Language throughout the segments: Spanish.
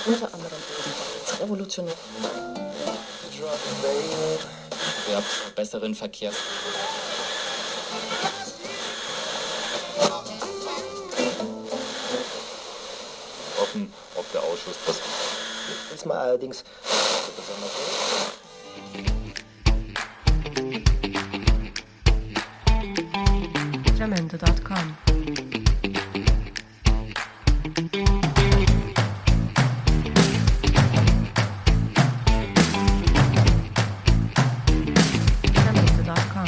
unter anderem ebenfalls revolutionär. Ja, besseren Verkehrs. Offen, ob der Ausschuss das Diesmal allerdings besonders Jamendo.com. Jamendo.com.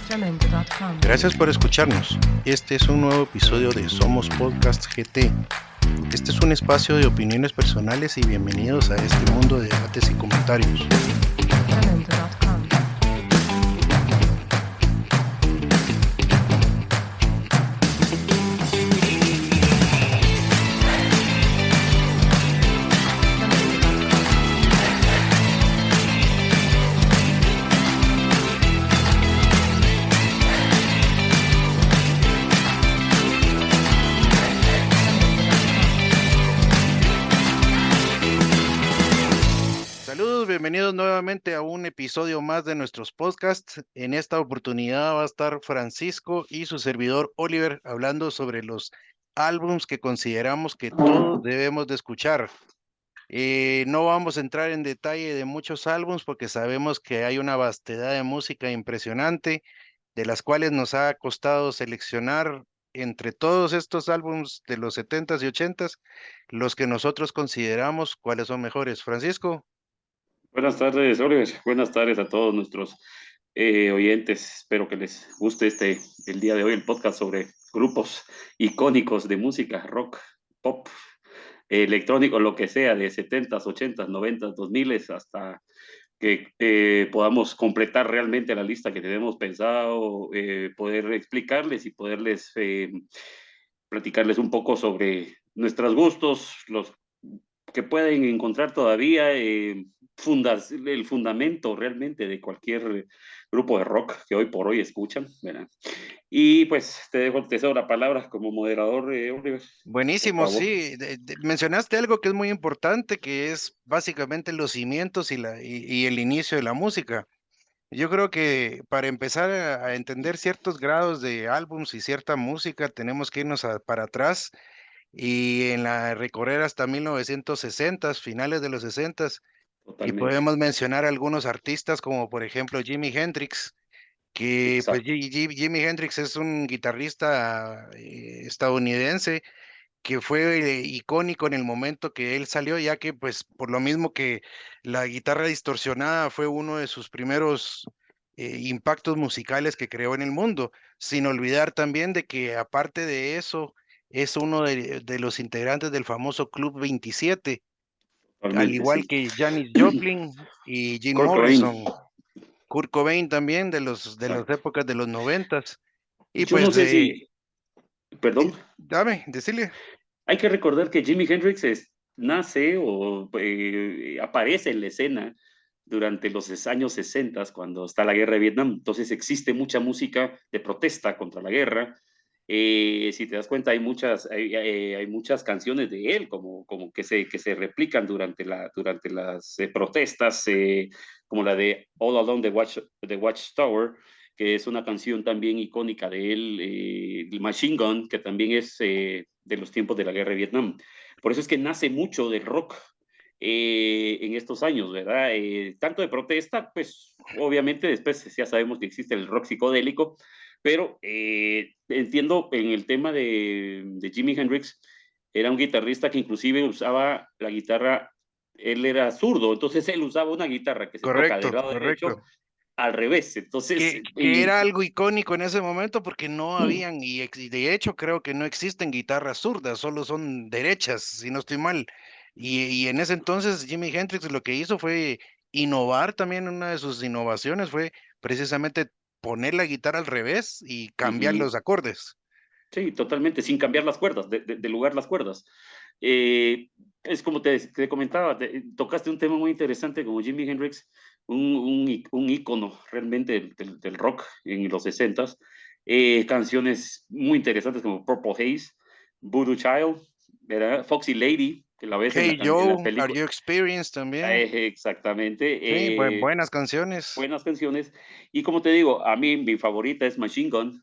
Jamendo.com. Gracias por escucharnos. Este es un nuevo episodio de Somos Podcast GT. Este es un espacio de opiniones personales y bienvenidos a este mundo de debates y comentarios. Jamendo.com. Saludos, bienvenidos nuevamente a un episodio más de nuestros podcasts. En esta oportunidad va a estar Francisco y su servidor Oliver hablando sobre los álbums que consideramos que todos debemos de escuchar. No vamos a entrar en detalle de muchos álbums porque sabemos que hay una vastedad de música impresionante, de las cuales nos ha costado seleccionar entre todos estos álbums de los 70s y 80s, los que nosotros consideramos cuáles son mejores. Francisco. Buenas tardes, Oliver. Buenas tardes a todos nuestros oyentes. Espero que les guste el día de hoy, el podcast sobre grupos icónicos de música, rock, pop, electrónico, lo que sea, de 70s, 80s, 90s, 2000s, hasta que podamos completar realmente la lista que tenemos pensado, poder explicarles y poderles platicarles un poco sobre nuestros gustos, los que pueden encontrar todavía el fundamento realmente de cualquier grupo de rock que hoy por hoy escuchan, ¿verdad? Y pues te cedo la palabra como moderador, Oliver, por Buenísimo, favor. sí. Mencionaste algo que es muy importante, que es básicamente los cimientos y el inicio de la música. Yo creo que para empezar a entender ciertos grados de álbums y cierta música, tenemos que irnos para atrás y recorrer hasta 1960, finales de los 60, y Totalmente. podemos mencionar algunos artistas como por ejemplo Jimi Hendrix, que pues Exacto. Jimi Hendrix es un guitarrista estadounidense que fue icónico en el momento que él salió, ya que pues por lo mismo que la guitarra distorsionada fue uno de sus primeros impactos musicales que creó en el mundo, sin olvidar también de que aparte de eso es uno de los integrantes del famoso Club 27, al Totalmente, igual sí. que Janis Joplin y Jim Kurt Cobain. Morrison, Kurt Cobain también de las Exacto. épocas de los 90. Y Yo no pues sé si, perdón, dame, decirle. hay que recordar que Jimi Hendrix nace o aparece en la escena durante los años 60, cuando está la guerra de Vietnam. Entonces existe mucha música de protesta contra la guerra. Si te das cuenta, hay muchas canciones de él como que se replican durante las protestas, como la de All Along the Watchtower, que es una canción también icónica de él, el Machine Gun, que también es de los tiempos de la guerra de Vietnam. Por eso es que nace mucho del rock en estos años, ¿verdad? Tanto de protesta, pues obviamente después ya sabemos que existe el rock psicodélico, pero entiendo en el tema de Jimi Hendrix, era un guitarrista que inclusive usaba la guitarra, él era zurdo, entonces él usaba una guitarra que se toca Correcto, del lado derecho correcto. al revés, entonces, Que era algo icónico en ese momento porque no mm, habían, y de hecho creo que no existen guitarras zurdas, solo son derechas, si no estoy mal. Y en ese entonces Jimi Hendrix lo que hizo fue innovar también, una de sus innovaciones fue precisamente poner la guitarra al revés y cambiar los acordes. Sí, totalmente, sin cambiar las cuerdas, de lugar las cuerdas. Es como te comentaba, tocaste un tema muy interesante como Jimi Hendrix, un ícono realmente del rock en los 60s. Canciones muy interesantes como Purple Haze, Voodoo Child, ¿verdad? Foxy Lady, que la ves Hey en la Joe, Are película. You Experienced también? Exactamente. Sí, buenas canciones. Buenas canciones. Y como te digo, a mí mi favorita es Machine Gun.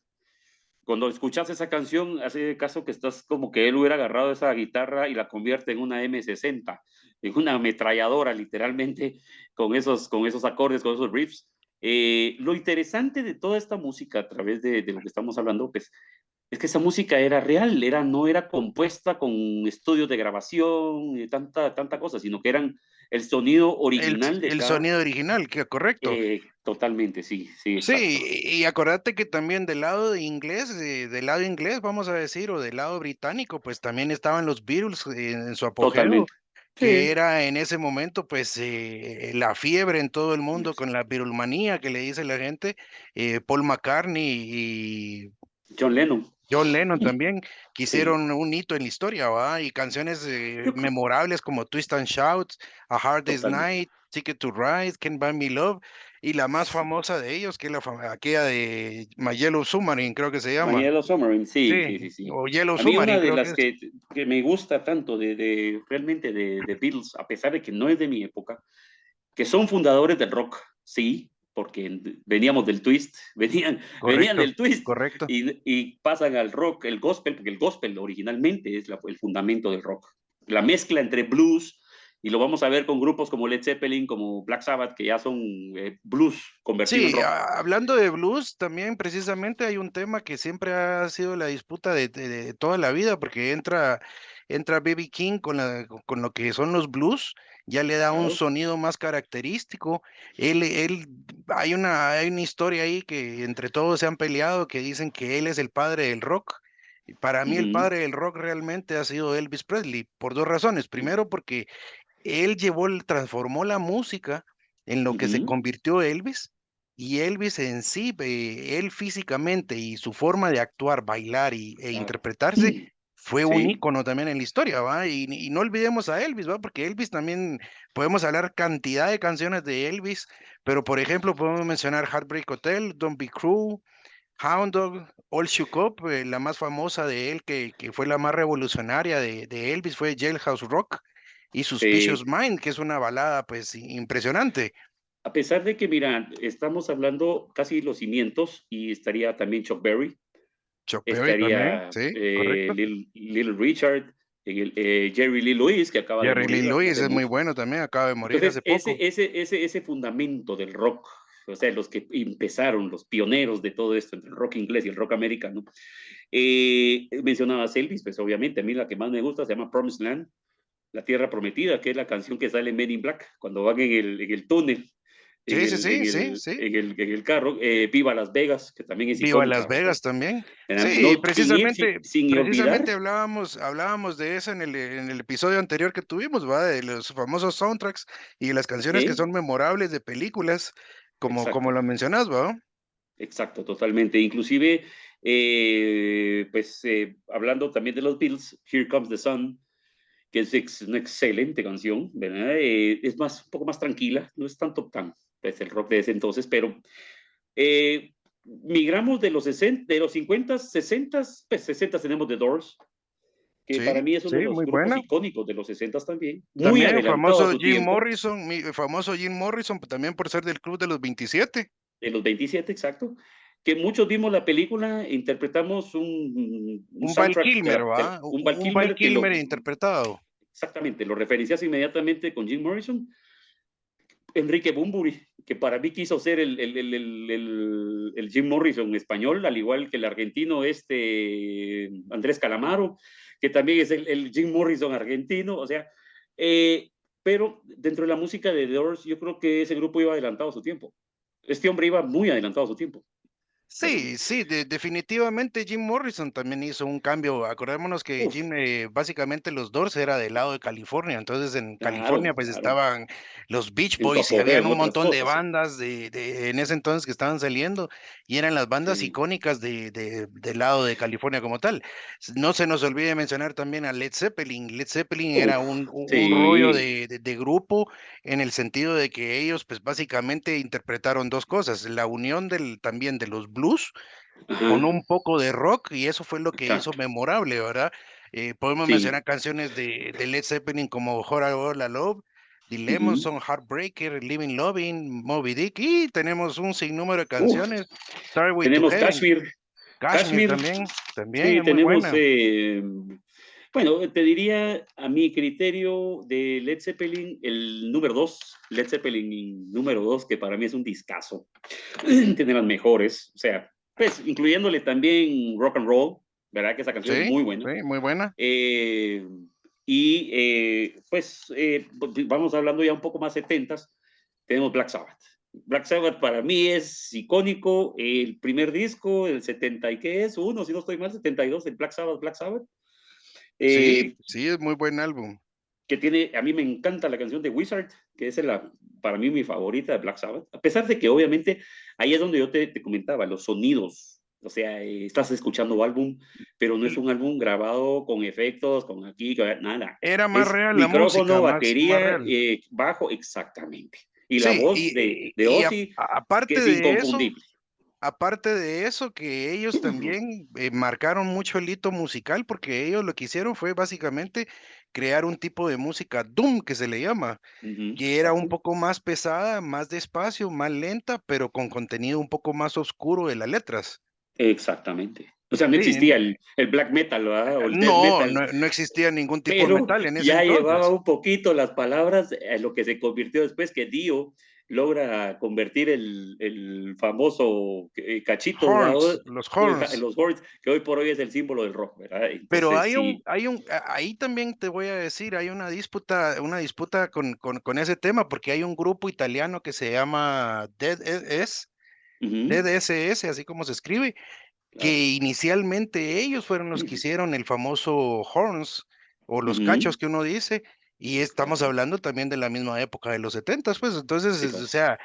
Cuando escuchas esa canción, hace caso que estás como que él hubiera agarrado esa guitarra y la convierte en una M60, en una ametralladora, literalmente, con esos acordes, con esos riffs. Lo interesante de toda esta música, a través de lo que estamos hablando, pues, es que esa música era real, no era compuesta con estudios de grabación, tanta cosa, sino que eran el sonido original de El cada. sonido original, que correcto. Totalmente, sí, exacto. Sí, y acordate que también del lado inglés, vamos a decir, o del lado británico, pues también estaban los Beatles en su apogeo, Totalmente. que Sí. era en ese momento, pues, la fiebre en todo el mundo con la Beatlemanía que le dice la gente, Paul McCartney y John Lennon. John Lennon también, que Sí. hicieron un hito en la historia, ¿va? Y canciones Yo creo, memorables como Twist and Shout, A Hard Day's totalmente. Night, Ticket to Ride, Can't Buy Me Love, y la más famosa de ellos, que es aquella de My Yellow Submarine, creo que se My llama. Yellow Submarine, sí, Sí, sí, sí, sí. o Yellow A mí una Submarine, de creo que las es. que me gusta tanto realmente de Beatles, a pesar de que no es de mi época, que son fundadores del rock, sí, porque veníamos del twist, venían Correcto, del twist correcto. y pasan al rock, el gospel, porque el gospel originalmente es el fundamento del rock. La mezcla entre blues, y lo vamos a ver con grupos como Led Zeppelin, como Black Sabbath, que ya son blues convertido en Sí, rock. hablando de blues, también precisamente hay un tema que siempre ha sido la disputa de toda la vida, porque entra B.B. King con lo que son los blues, ya le da un Claro. sonido más característico. Hay una historia ahí que entre todos se han peleado, que dicen que él es el padre del rock. Y para mí el Ujú, padre del rock realmente ha sido Elvis Presley, por dos razones. Primero, porque él transformó la música en lo que se ujú, convirtió Elvis, y Elvis en sí, él físicamente y su forma de actuar, bailar e claro. interpretarse fue un Sí, ícono también en la historia, ¿va? Y no olvidemos a Elvis, ¿va? Porque Elvis también, podemos hablar cantidad de canciones de Elvis, pero por ejemplo podemos mencionar Heartbreak Hotel, Don't Be Cruel, Hound Dog, All Shook Up, la más famosa de él, que fue la más revolucionaria de Elvis, fue Jailhouse Rock y Suspicious sí. Mind, que es una balada pues impresionante. A pesar de que, mira, estamos hablando casi los cimientos y estaría también Chuck Berry, Chuck Berry también, estaría sí, correcto. Little Richard, Jerry Lee Lewis, que acaba de Jerry Lee morir Lewis hace es muy mucho. bueno también, acaba de morir Entonces, hace poco. ese fundamento del rock, o sea, los que empezaron, los pioneros de todo esto, entre el rock inglés y el rock americano, mencionabas Elvis, pues obviamente a mí la que más me gusta se llama Promised Land, La Tierra Prometida, que es la canción que sale en Men in Black, cuando van en el túnel, Sí, sí, sí, sí, sí. en el carro, Viva Las Vegas, que también es Viva Las icónica, ¿verdad? Vegas también. Sí, No, sin ir, sin olvidar, precisamente hablábamos de eso en el episodio anterior que tuvimos, ¿va? De los famosos soundtracks y de las canciones que sí, son memorables de películas, como exacto, lo mencionas, ¿va? exacto, totalmente. Inclusive, hablando también de los Beatles, Here Comes the Sun, que es una excelente canción, ¿verdad? Es un poco más tranquila, no es tanto pues, el rock de ese entonces, pero migramos de los 60, de los 50, 60, pues 60 tenemos The Doors, que para Sí, mí es sí, uno de los muy grupos buena. icónicos de los 60 también, muy También adelantado a su tiempo, famoso Jim Morrison, también por ser del Club de los 27. de los 27, exacto, que muchos vimos la película, interpretamos un Un Val soundtrack Kilmer, ¿va? un Val Un Val Kilmer Kilmer interpretado. exactamente, lo referencias inmediatamente con Jim Morrison, Enrique Bunbury, que para mí quiso ser el Jim Morrison español, al igual que el argentino Andrés Calamaro, que también es el Jim Morrison argentino, o sea, pero dentro de la música de The Doors, yo creo que ese grupo iba adelantado a su tiempo. Este hombre iba muy adelantado a su tiempo. Sí, sí, definitivamente Jim Morrison también hizo un cambio. Acordémonos que Uf, Jim, básicamente los Doors era del lado de California, entonces en California claro, pues claro. estaban los Beach En su Boys y apogeo, habían en un otras montón de cosas, sí. bandas en ese entonces que estaban saliendo y eran las bandas Sí. icónicas del lado de California como tal. No se nos olvide mencionar también a Led Zeppelin. Led Zeppelin era Uf, un rollo sí. de grupo en el sentido de que ellos pues básicamente interpretaron dos cosas, la unión también de los blues con Ajá, un poco de rock y eso fue lo que hizo exacto. memorable, ¿verdad? Podemos mencionar Sí. canciones de Led Zeppelin como All Love, The Lemons, Ujú. Son Heartbreaker, Living Loving, Moby Dick y tenemos un sinnúmero de Uf, canciones. Starway to tenemos Heaven, Kashmir. Kashmir Kashmir, también sí, es muy tenemos, buena. bueno, te diría a mi criterio de Led Zeppelin, el número 2, Led Zeppelin número 2, que para mí es un discazo, tiene las mejores, o sea, pues incluyéndole también Rock and Roll, ¿verdad? Que esa canción es Sí, muy buena. sí, muy buena. Eh, vamos hablando ya un poco más setentas, tenemos Black Sabbath. Black Sabbath para mí es icónico, el primer disco, el 70 y qué es, uno, si no estoy mal, 72, el Black Sabbath, Sí, eh, sí, es muy buen álbum. que tiene, a mí me encanta la canción de Wizard, que es para mí mi favorita de Black Sabbath, a pesar de que obviamente ahí es donde yo te comentaba, los sonidos, o sea, estás escuchando álbum, pero no es Y un álbum grabado con efectos, con aquí, nada, era más es real la música, micrófono, más batería, real. bajo, exactamente. Y la Sí, voz de y Ozzy, que aparte es de eso, inconfundible. que ellos también marcaron mucho el hito musical, porque ellos lo que hicieron fue básicamente crear un tipo de música doom que se le llama, Ujú, que era un exacto. poco más pesada, más despacio, más lenta, pero con contenido un poco más oscuro de las letras. Exactamente. O sea, no Sí, existía el black metal, ¿verdad? O el death no, metal, no existía ningún tipo de pero metal en ese ya llevaba entonces. un poquito las palabras a lo que se convirtió después, que Dio logra convertir el famoso cachito, ¿verdad? Los horns. Los horns, que hoy por hoy es el símbolo del rock, ¿verdad? Pero Entonces, sí. ahí también te voy a decir, hay una disputa con ese tema, porque hay un grupo italiano que se llama Ujú, DDSS, así como se escribe, claro. que inicialmente ellos fueron los que hicieron el famoso horns o los Ujú, cachos que uno dice, y estamos exacto. hablando también de la misma época de los setentas, pues entonces, Sí, o pues. sea,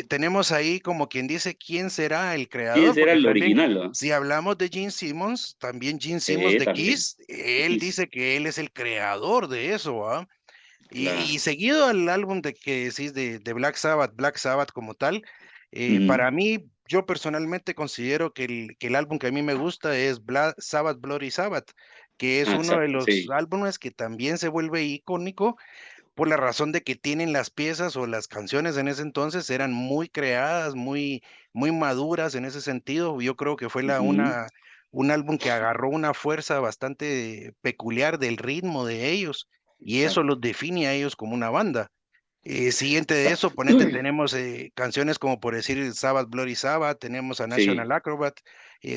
tenemos ahí como quien dice quién será el ¿Quién creador, era porque el también original, ¿no? si hablamos de Gene Simmons, también Gene Simmons de También. Kiss, él Kiss, dice que él es el creador de eso, ¿ah? Y claro. seguido al álbum de que decís de Black Sabbath como tal, Ujú, para mí, yo personalmente considero que el álbum que a mí me gusta es Sabbath Bloody Sabbath, que es uno de exacto, los sí. álbumes que también se vuelve icónico por la razón de que tienen las piezas o las canciones en ese entonces eran muy creadas, muy maduras en ese sentido. Yo creo que fue Ujú, un álbum que agarró una fuerza bastante peculiar del ritmo de ellos y eso exacto, los define a ellos como una banda. Siguiente de eso, exacto. ponete, tenemos canciones como por decir Sabbath Bloody Sabbath, tenemos a Sí. National Acrobat,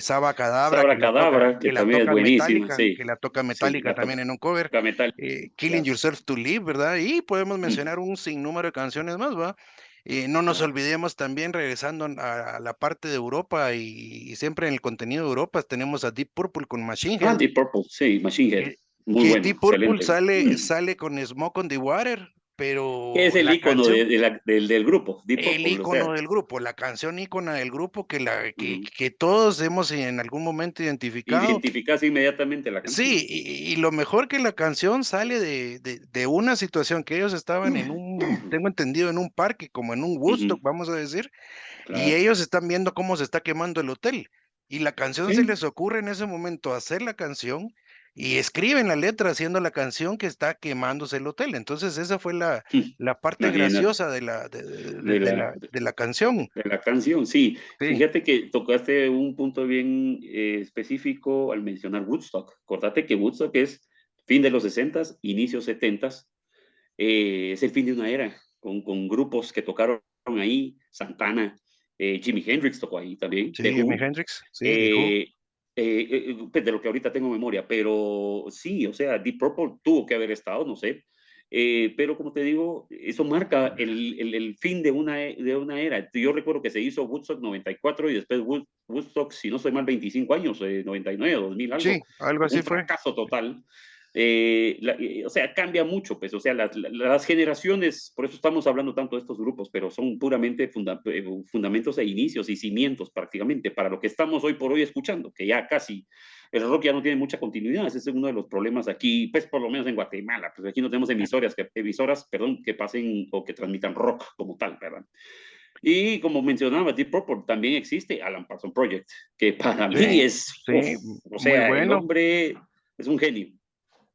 Sabbath Cadabra, Sabra Cadabra, que también es buenísima, sí. Que la toca Sí, Metallica la también toca en un cover, metal, Killing claro. Yourself to Live, ¿verdad? Y podemos Mm, mencionar un sinnúmero de canciones más, ¿va? No nos claro. olvidemos también, regresando a la parte de Europa y siempre en el contenido de Europa, tenemos a Deep Purple con Machine Ah, Head, Deep Purple, sí, Machine Head. que, Muy que bueno, Deep Purple excelente. sale con Smoke on the Water, Que es pero el la icono canción del grupo, Deep el Purple, o sea. icono del grupo, la canción ícona del grupo Ujú. que todos hemos en algún momento identificado. Identificas inmediatamente la Sí, canción. y lo mejor que la canción sale de una situación que ellos estaban tengo entendido, en un parque, como en un Woodstock, Ujú, vamos a decir, y claro. ellos están viendo cómo se está quemando el hotel. Y la canción se Sí. les ocurre en ese momento hacer la canción y escriben la letra haciendo la canción que está quemándose el hotel. Entonces esa fue la parte Imagínate. graciosa De la, de la canción. de la canción, sí. Sí, Fíjate que tocaste un punto bien específico al mencionar Woodstock. Acordate que Woodstock es fin de los 60s, inicio 70s. Es el fin de una era, con grupos que tocaron ahí, Santana, Jimi Hendrix tocó ahí también, sí, The Jimi Who, Hendrix, sí, dijo. eh, pues de lo que ahorita tengo memoria, pero sí, o sea, Deep Purple tuvo que haber estado, no sé, Pero como te digo, eso marca el fin de una era. Yo recuerdo que se hizo Woodstock 94 y después Woodstock, si no estoy mal, 25 años, 99, 2000, algo. Sí, algo así Un fue. fracaso total. O sea, cambia mucho, pues, o sea, las generaciones, por eso estamos hablando tanto de estos grupos, pero son puramente fundamentos e inicios y cimientos prácticamente para lo que estamos hoy por hoy escuchando, que ya casi el rock ya no tiene mucha continuidad. Ese es uno de los problemas aquí, pues por lo menos en Guatemala, pues aquí no tenemos emisoras, perdón, que pasen o que transmitan rock como tal, ¿verdad? Y como mencionaba, Deep Purple también existe Alan Parsons Project, que para mí es, Sí, o sea, muy el bueno. hombre es un genio.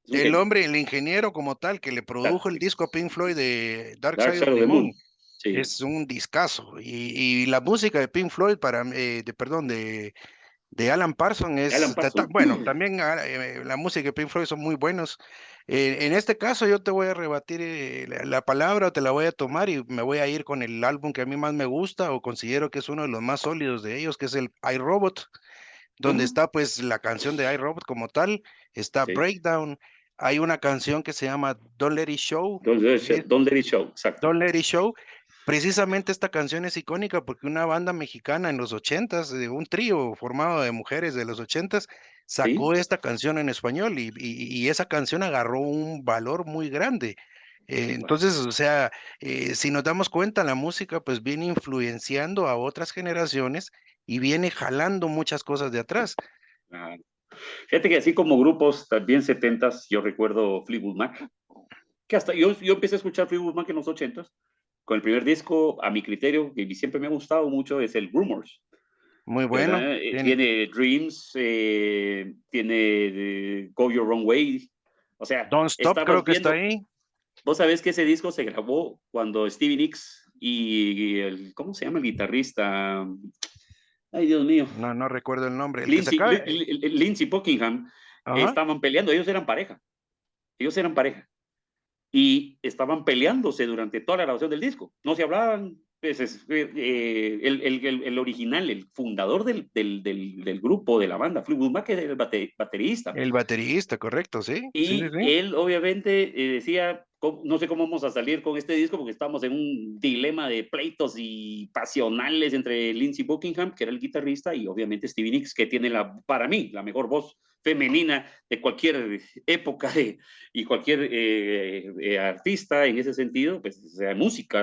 Es un El genio. hombre, el ingeniero como tal, que le produjo el Exacto. disco a Pink Floyd de Dark Dark Side of Side of the the Moon, Moon. Sí. es un discazo. Y la música de Pink Floyd, perdón, de Alan Parsons Alan Parsons. bueno, también la música de Pink Floyd son muy buenos. En este caso yo te voy a rebatir la palabra, te la voy a tomar y me voy a ir con el álbum que a mí más me gusta o considero que es uno de los más sólidos de ellos, que es el iRobot, donde Ah, está pues la canción de iRobot como tal, está sí. Breakdown, hay una canción que se llama Don't Let It Show, Don't Let It Show, exacto. Don't Let It Show. Precisamente esta canción es icónica porque una banda mexicana en los ochentas, un trío formado de mujeres de los ochentas, Sí. sacó esta canción en español y esa canción agarró un valor muy grande. Igual. Entonces, o sea, si nos damos cuenta, la música pues viene influenciando a otras generaciones y viene jalando muchas cosas de atrás. Ah, fíjate que así como grupos también setentas, yo recuerdo Fleetwood Mac, que hasta yo empecé a escuchar Fleetwood Mac en los ochentas, con el primer disco, a mi criterio, que siempre me ha gustado mucho, es el Rumors, Muy bueno. ¿verdad? Tiene Dreams, tiene Go Your Own Way, o sea, Don't Stop creo estabas que está viendo, ahí. vos sabés que ese disco se grabó cuando Stevie Nicks y el, ¿cómo se llama el guitarrista? Ay, Dios mío. No recuerdo el nombre. El que se acaba. Lindsey Buckingham Ajá. estaban peleando, ellos eran pareja. Y estaban peleándose durante toda la grabación del disco. No se hablaban. Pues, el original, el fundador del grupo, de la banda, Fleetwood Mac, era el baterista. El baterista, correcto, sí. Sí, sí, Y sí. él obviamente decía, no sé cómo vamos a salir con este disco porque estamos en un dilema de pleitos y pasionales entre Lindsey Buckingham, que era el guitarrista, y obviamente Stevie Nicks, que tiene para mí la mejor voz femenina de cualquier época y cualquier artista en ese sentido, pues o sea, músico,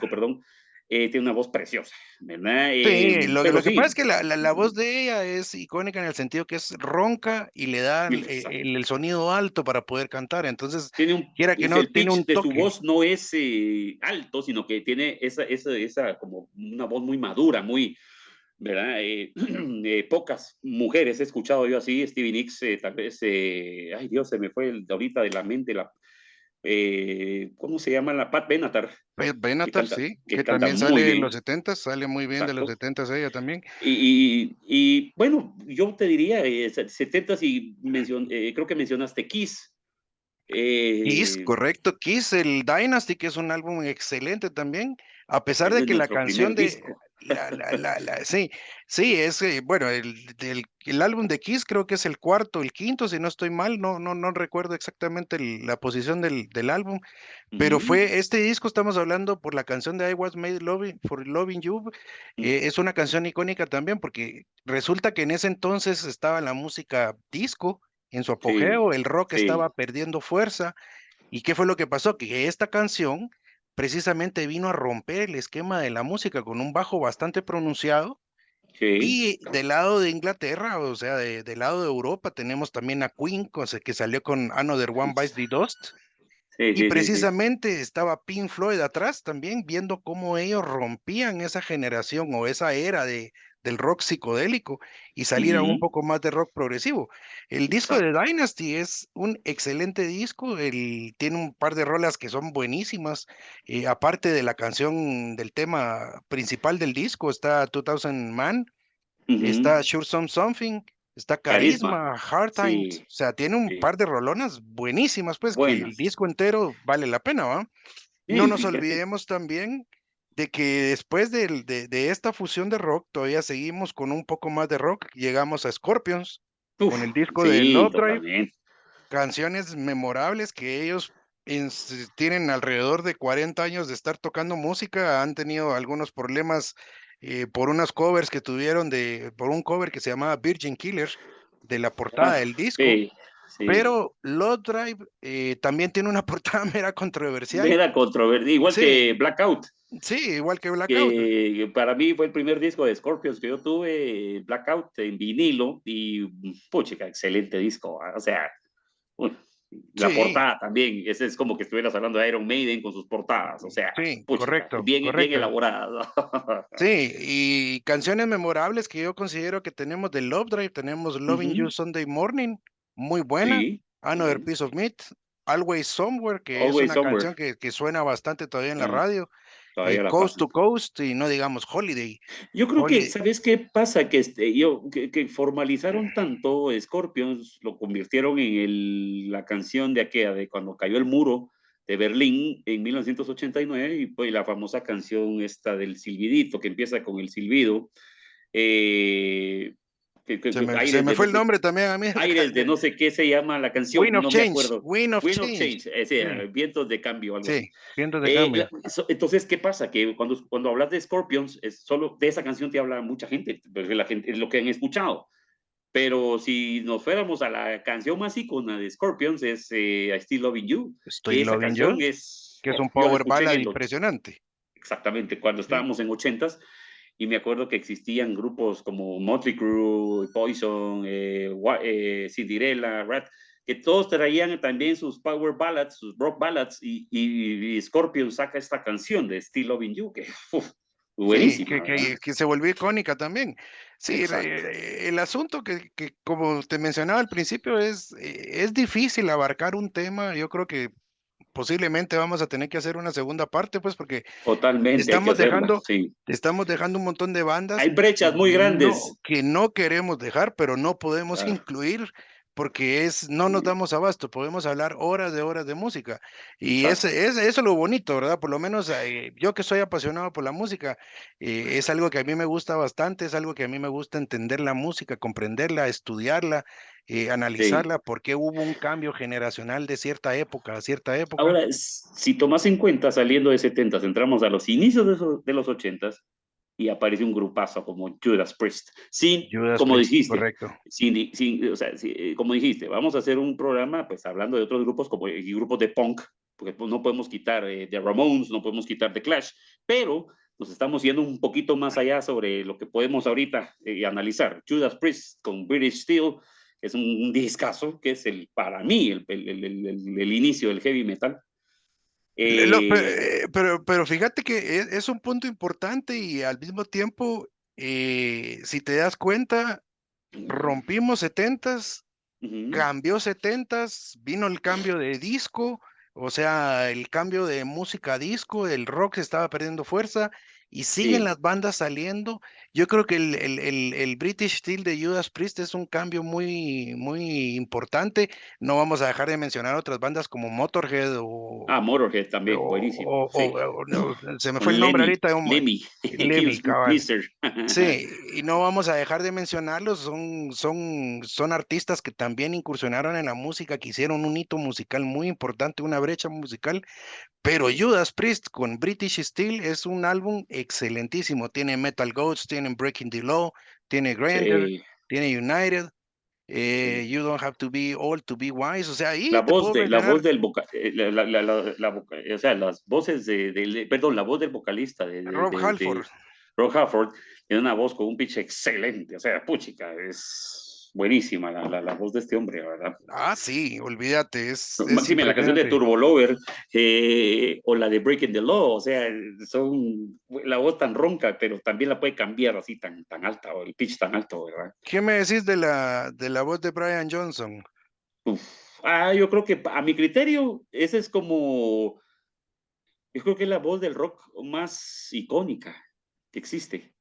perdón, tiene una voz preciosa, ¿verdad? Sí, Pero lo que pasa es sí, que la voz de ella es icónica en el sentido que es ronca y le da el sonido alto para poder cantar. Entonces, quiera que no, el tiene pitch un de su toque. voz no es alto, sino que tiene esa como una voz muy madura, muy, ¿verdad? Pocas mujeres he escuchado yo así, Stevie Nicks, tal vez, ay Dios, se me fue ahorita de la mente ¿cómo se llama? La Pat Benatar, Benatar, sí, que que canta también muy sale en bien, los setentas, sale muy bien de los exacto. setentas ella también. Y bueno, yo te diría, 70s y creo que mencionaste Kiss. Kiss, correcto, Kiss, el Dynasty, que es un álbum excelente también, a pesar de Ese es que la nuestro canción primer de, disco. sí, sí, es, bueno, el álbum de Kiss creo que es el cuarto, el quinto, si no estoy mal, no recuerdo exactamente la posición del álbum, pero Ujú. fue este disco, estamos hablando por la canción de I Was Made for Loving You, es una canción icónica también, porque resulta que en ese entonces estaba la música disco en su Sí, apogeo, el rock estaba sí, perdiendo fuerza. ¿Y qué fue lo que pasó? Que esta canción precisamente vino a romper el esquema de la música con un bajo bastante pronunciado. sí, Y del lado de Inglaterra, o sea, del lado de Europa, tenemos también a Queen, que salió con Another One Bites the Dust. sí, Y sí, sí, sí. precisamente estaba Pink Floyd atrás también, viendo cómo ellos rompían esa generación o esa era del rock psicodélico y salir a un Ujú. poco más de rock progresivo. El disco de Exacto. Dynasty es un excelente disco, tiene un par de rolas que son buenísimas, aparte de la canción del tema principal del disco, está 2000 Man, Ujú. está Sure Something, está Carisma. Carisma, Hard Times, o Sí, sea, tiene un sí. par de rolonas buenísimas, pues que el Buenas. disco entero vale la pena, ¿va? No Sí, nos fíjate. olvidemos también de que después de esta fusión de rock, todavía seguimos con un poco más de rock, llegamos a Scorpions con Uf, el disco de sí, Love Drive, totalmente. canciones memorables que ellos tienen alrededor de 40 años de estar tocando música, han tenido algunos problemas por unas covers que tuvieron por un cover que se llamaba Virgin Killer de la portada Ah, del disco, sí, sí. pero Love Drive también tiene una portada mera controversial. Era controvertido, igual Sí, que Blackout, sí, igual que Blackout. que para mí fue el primer disco de Scorpions que yo tuve, Blackout, en vinilo, y puchica, excelente disco, o sea, uy, la Sí, portada también, ese es como que estuvieras hablando de Iron Maiden con sus portadas, o sea, sí, puchica, correcto, bien, bien correcto. elaboradas. Sí, y canciones memorables que yo considero que tenemos de Love Drive, tenemos Loving You Ujú, Sunday Morning, muy buena, sí, Another sí. Piece of Meat, Always Somewhere, que es Always una Somewhere, canción que suena bastante todavía en la ah, radio, todavía la Coast pasan. to Coast, y no digamos Holiday. Yo creo que, Holiday, ¿sabes qué pasa? Que, que formalizaron tanto Scorpions, lo convirtieron en la canción de aquella, de cuando cayó el muro de Berlín en 1989, y pues la famosa canción esta del silbidito, que empieza con el silbido, eh, se aires me de fue no el sé, nombre también a mí. aires de no sé qué se llama la canción, Wind of no me Change, acuerdo. Wind of Wind of Change. Change, Sí, vientos de cambio, algo así. sí, vientos de cambio. Entonces, ¿qué pasa? Que cuando hablas de Scorpions, solo de esa canción te habla mucha gente, porque la gente es lo que han escuchado. Pero si nos fuéramos a la canción más icónica de Scorpions, es I Still Loving You, Estoy que esa Loving You, canción es, que es un yo la power escuché ballad impresionante. exactamente cuando Sí. estábamos en ochentas, y me acuerdo que existían grupos como Motley Crue, Poison, Cinderella, Rat, que todos traían también sus power ballads, sus rock ballads, y Scorpion saca esta canción de Still Loving You, que uf, Sí, buenísima, ¿verdad? que se volvió icónica también. Sí, Exacto. el asunto que, como te mencionaba al principio, es difícil abarcar un tema. Yo creo que posiblemente vamos a tener que hacer una segunda parte, pues, porque Totalmente, hay que estamos hacerla, dejando, sí. estamos dejando un montón de Hay bandas brechas muy grandes. que no queremos dejar, pero no podemos Ah, incluir porque no nos damos abasto, podemos hablar horas de música. Y exacto. eso es lo bonito, ¿verdad? Por lo menos yo que soy apasionado por la música, es algo que a mí me gusta bastante, es algo que a mí me gusta entender la música, comprenderla, estudiarla, Sí. analizarla, por qué hubo un cambio generacional de cierta época a cierta época. Ahora, si tomas en cuenta, saliendo de 70, entramos a los inicios de los 80, y aparece un grupazo como Judas Priest. Sin, Judas como Priest, dijiste, correcto. o sea, como dijiste, vamos a hacer un programa, pues hablando de otros grupos como y grupos de punk, porque pues, no podemos quitar The Ramones, no podemos quitar The Clash, pero nos estamos yendo un poquito más allá sobre lo que podemos ahorita analizar. Judas Priest con British Steel, que es un discazo, que es para mí el inicio del heavy metal. Pero fíjate que es un punto importante y al mismo tiempo, si te das cuenta, rompimos setentas, Uh-huh, cambió setentas, vino el cambio de disco, o sea, el cambio de música a disco, el rock se estaba perdiendo fuerza y siguen sí. las bandas saliendo. Yo creo que el British Steel de Judas Priest es un cambio muy importante. No vamos a dejar de mencionar otras bandas como Motorhead Ah, Motorhead también, buenísimo, sí. no, se me Con fue el nombre Lemmy, ahorita, Lemmy, Lemmy, Kills cabal. Mister. Sí, y no vamos a dejar de mencionarlos, son artistas que también incursionaron en la música, que hicieron un hito musical muy importante, una brecha musical, pero Judas Priest con British Steel es un álbum excelentísimo, tiene Metal Goats, tiene Breaking the Law, tiene Grindr, Sí, tiene United, sí. You Don't Have to Be Old to Be Wise, o sea, ahí te puedo La mencionar voz del o sea, las voces perdón, la voz del vocalista Rob Halford. de Rob Halford tiene una voz con un pitch excelente, o sea, puchica, es buenísima la voz de este hombre, ¿verdad? Ah, sí, olvídate, es Máxime la canción de impresionante. Turbo Lover, o la de Breaking the Law, o sea, son la voz tan ronca, pero también la puede cambiar así tan alta, o el pitch tan alto, ¿verdad? ¿Qué me decís de la voz de Brian Johnson? Uf. Yo creo que a mi criterio, ese es como, yo creo que es la voz del rock más icónica que existe,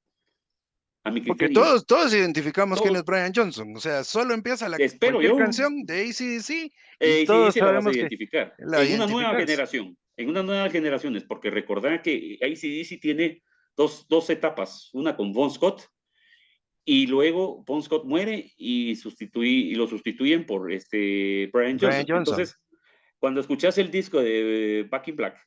a mi Porque criterio. todos identificamos quién es Todo, Brian Johnson. O sea, solo empieza espero cualquier yo, canción de AC/DC y sí, todos sí la vas a sabemos que identificar. la identificas. En unas nuevas generaciones, porque recordar que AC/DC tiene dos etapas, una con Bon Scott, y luego Bon Scott muere y lo sustituyen por Brian Brian Johnson. Johnson. Entonces, cuando escuchas el disco de Back in Black,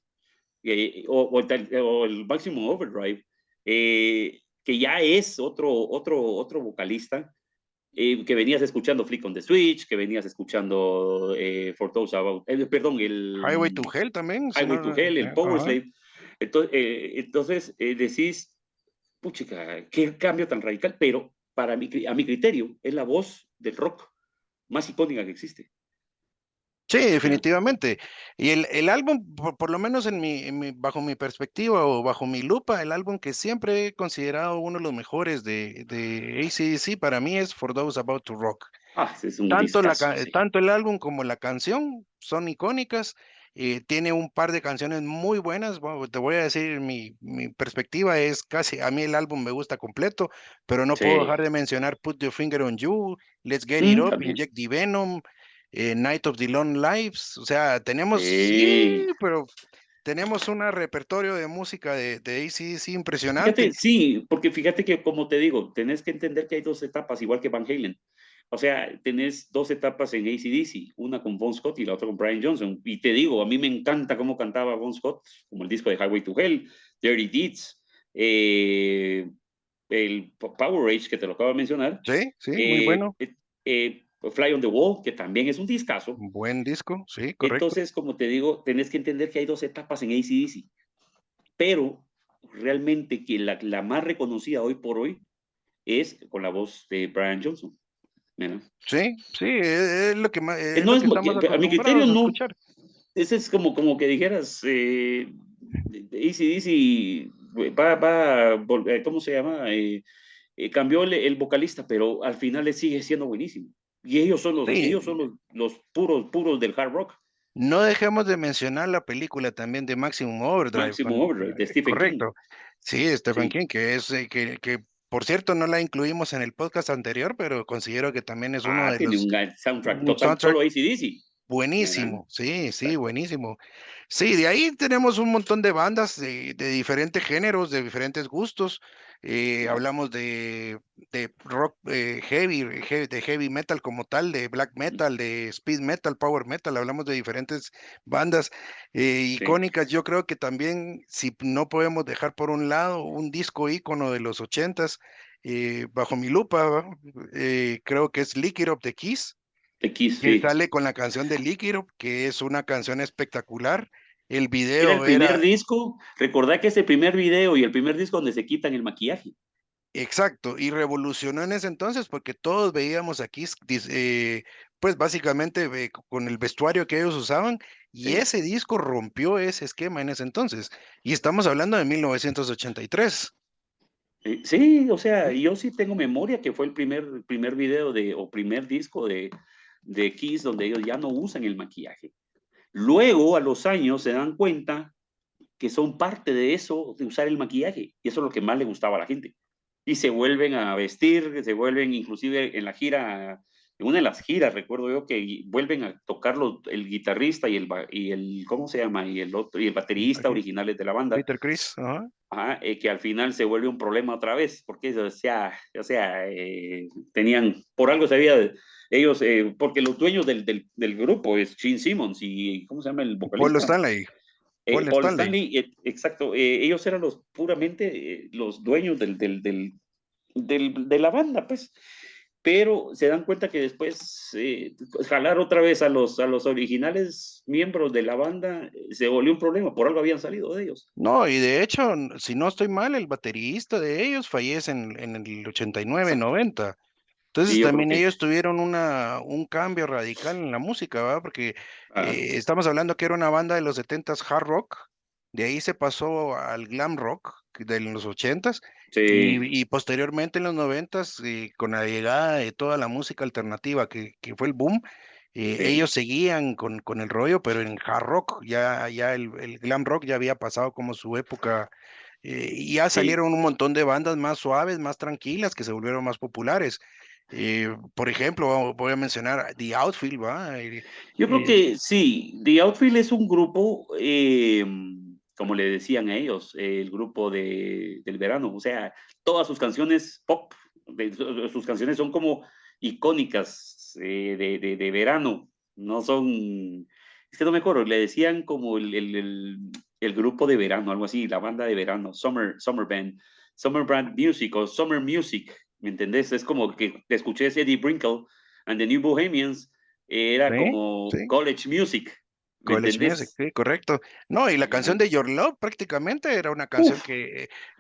o el Maximum Overdrive, que ya es otro vocalista, que venías escuchando Flick on the Switch, que venías escuchando For Those About, perdón, el Highway to Hell también. Highway to Hell, el Power Ajá. Slave. Entonces decís, puchica, qué cambio tan radical, pero a mi criterio es la voz del rock más icónica que existe. Sí, definitivamente. Y el álbum, por lo menos bajo mi perspectiva o bajo mi lupa, el álbum que siempre he considerado uno de los mejores de AC/DC para mí es For Those About to Rock. Ese es un discazo, sí. Tanto el álbum como la canción son icónicas. Tiene un par de canciones muy buenas. Bueno, te voy a decir, mi perspectiva es casi, a mí el álbum me gusta completo, pero no puedo dejar de mencionar Put Your Finger on You, Let's Get It Up, También. Inject the Venom, Night of the Lone Lives. O sea, tenemos, pero tenemos un repertorio de música de AC/DC impresionante. Fíjate, sí, porque fíjate que, como te digo, tenés que entender que hay dos etapas, igual que Van Halen. O sea, tenés dos etapas en AC/DC, una con Bon Scott y la otra con Brian Johnson. Y te digo, a mí me encanta cómo cantaba Bon Scott, como el disco de Highway to Hell, Dirty Deeds, el Power Rage, que te lo acabo de mencionar. Sí, muy bueno. Fly on the Wall, que también es un discazo. Buen disco, sí, correcto. Entonces, como te digo, tenés que entender que hay dos etapas en AC/DC. Pero realmente que la más reconocida hoy por hoy es con la voz de Brian Johnson. ¿No? Sí, es lo que más. No a mi criterio, no. Ese es como que dijeras, AC/DC ¿cómo se llama? Cambió el vocalista, pero al final le sigue siendo buenísimo. Y ellos son los puros del hard rock. No dejemos de mencionar la película también de Maximum Overdrive. Maximum Overdrive, de Stephen King. Correcto. Sí, Stephen King, que es que por cierto no la incluimos en el podcast anterior, pero considero que también es uno de tiene los... un soundtrack total, solo AC/DC. Buenísimo, sí, buenísimo. Sí, de ahí tenemos un montón de bandas de diferentes géneros, de diferentes gustos. Hablamos de rock de heavy metal como tal, de black metal, de speed metal, power metal. Hablamos de diferentes bandas icónicas. Yo creo que también, si no podemos dejar por un lado un disco ícono de los 80s, bajo mi lupa, creo que es Lick It Up de Kiss. Que sale con la canción de Lick It Up, que es una canción espectacular. El video era el primer disco. Recordá que es el primer video y el primer disco donde se quitan el maquillaje. Exacto, y revolucionó en ese entonces porque todos veíamos aquí, pues básicamente con el vestuario que ellos usaban, y ese disco rompió ese esquema en ese entonces. Y estamos hablando de 1983. Sí, o sea, yo sí tengo memoria que fue el primer video o primer disco de Kiss donde ellos ya no usan el maquillaje. Luego, a los años, se dan cuenta que son parte de eso, de usar el maquillaje, y eso es lo que más le gustaba a la gente. Y se vuelven a vestir, se vuelven inclusive en la gira, en una de las giras, recuerdo yo, que vuelven a tocar el guitarrista y el ¿cómo se llama? Y el baterista originales de la banda. Peter Criss, que al final se vuelve un problema otra vez, porque tenían, por algo se había, ellos, porque los dueños del grupo es Gene Simmons y, ¿cómo se llama el vocalista? Paul Stanley. Paul Stanley, exacto, ellos eran puramente los dueños de la banda, pues. Pero se dan cuenta que después jalar otra vez a los originales miembros de la banda se volvió un problema, por algo habían salido de ellos. No, y de hecho, si no estoy mal, el baterista de ellos fallece en el 89, 90. Entonces también ellos tuvieron un cambio radical en la música, ¿verdad? Porque estamos hablando que era una banda de los 70s hard rock, de ahí se pasó al glam rock de los 80s, y posteriormente en los 90s, con la llegada de toda la música alternativa que fue el boom, ellos seguían con el rollo, pero en hard rock, ya el glam rock ya había pasado como su época, y ya salieron un montón de bandas más suaves, más tranquilas, que se volvieron más populares. Por ejemplo, voy a mencionar The Outfield, ¿va? Yo creo que sí, The Outfield es un grupo, como le decían a ellos, el grupo del verano, o sea, todas sus canciones pop, sus canciones son como icónicas de verano, no son, es que no me acuerdo, le decían como el grupo de verano, algo así, la banda de verano, Summer Band Music o Summer Music, ¿me entendés? Es como que escuché Eddie Brinkle and the New Bohemians, era Sí, como sí. College Music, ¿me College Music, entendés? sí, correcto. No, y la canción Ajá. de Your Love prácticamente era una canción Uf,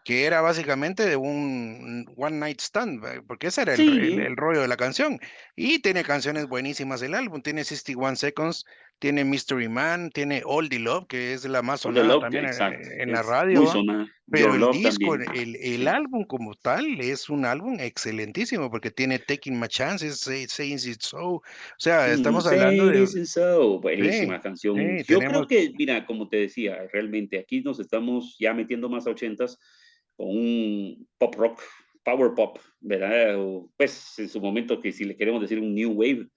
que era básicamente de un One Night Stand, porque ese era sí, el rollo de la canción. Y tiene canciones buenísimas el álbum, tiene 61 Seconds, tiene Mystery Man, tiene All the Love, que es la más All the sonada Love, también exacto, en la es radio, muy ¿va? sonada. Pero Your el Love disco, también, el sí. álbum como tal, es un álbum excelentísimo, porque tiene Taking My Chances, Saying It So. O sea, estamos hablando Say de... this and so, Sí, buenísima canción. sí, Yo creo tenemos... que, mira, como te decía, realmente aquí nos estamos ya metiendo más a ochentas con un pop rock, power pop, ¿verdad? O, pues en su momento que si le queremos decir un new wave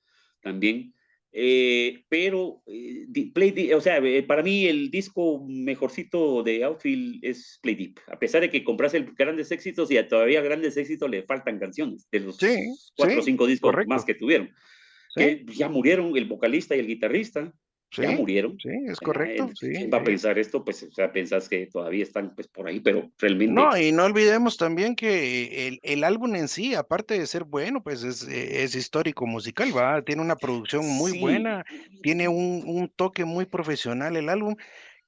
también. Pero, o sea, para mí el disco mejorcito de Outfield es Play Deep. A pesar de que compras grandes éxitos y todavía a grandes éxitos le faltan canciones de Sí, los 4 o 5 sí, discos más correcto. que tuvieron Sí, que ya murieron el vocalista y el guitarrista, ya sí, murieron. sí, es ¿Verdad? correcto, sí. ¿Quién va a pensar esto? Pues, o sea, pensás que todavía están pues por ahí, pero realmente No, y no olvidemos también que el álbum en sí, aparte de ser bueno, pues es histórico musical, ¿va? Tiene una producción muy sí. buena, tiene un toque muy profesional el álbum.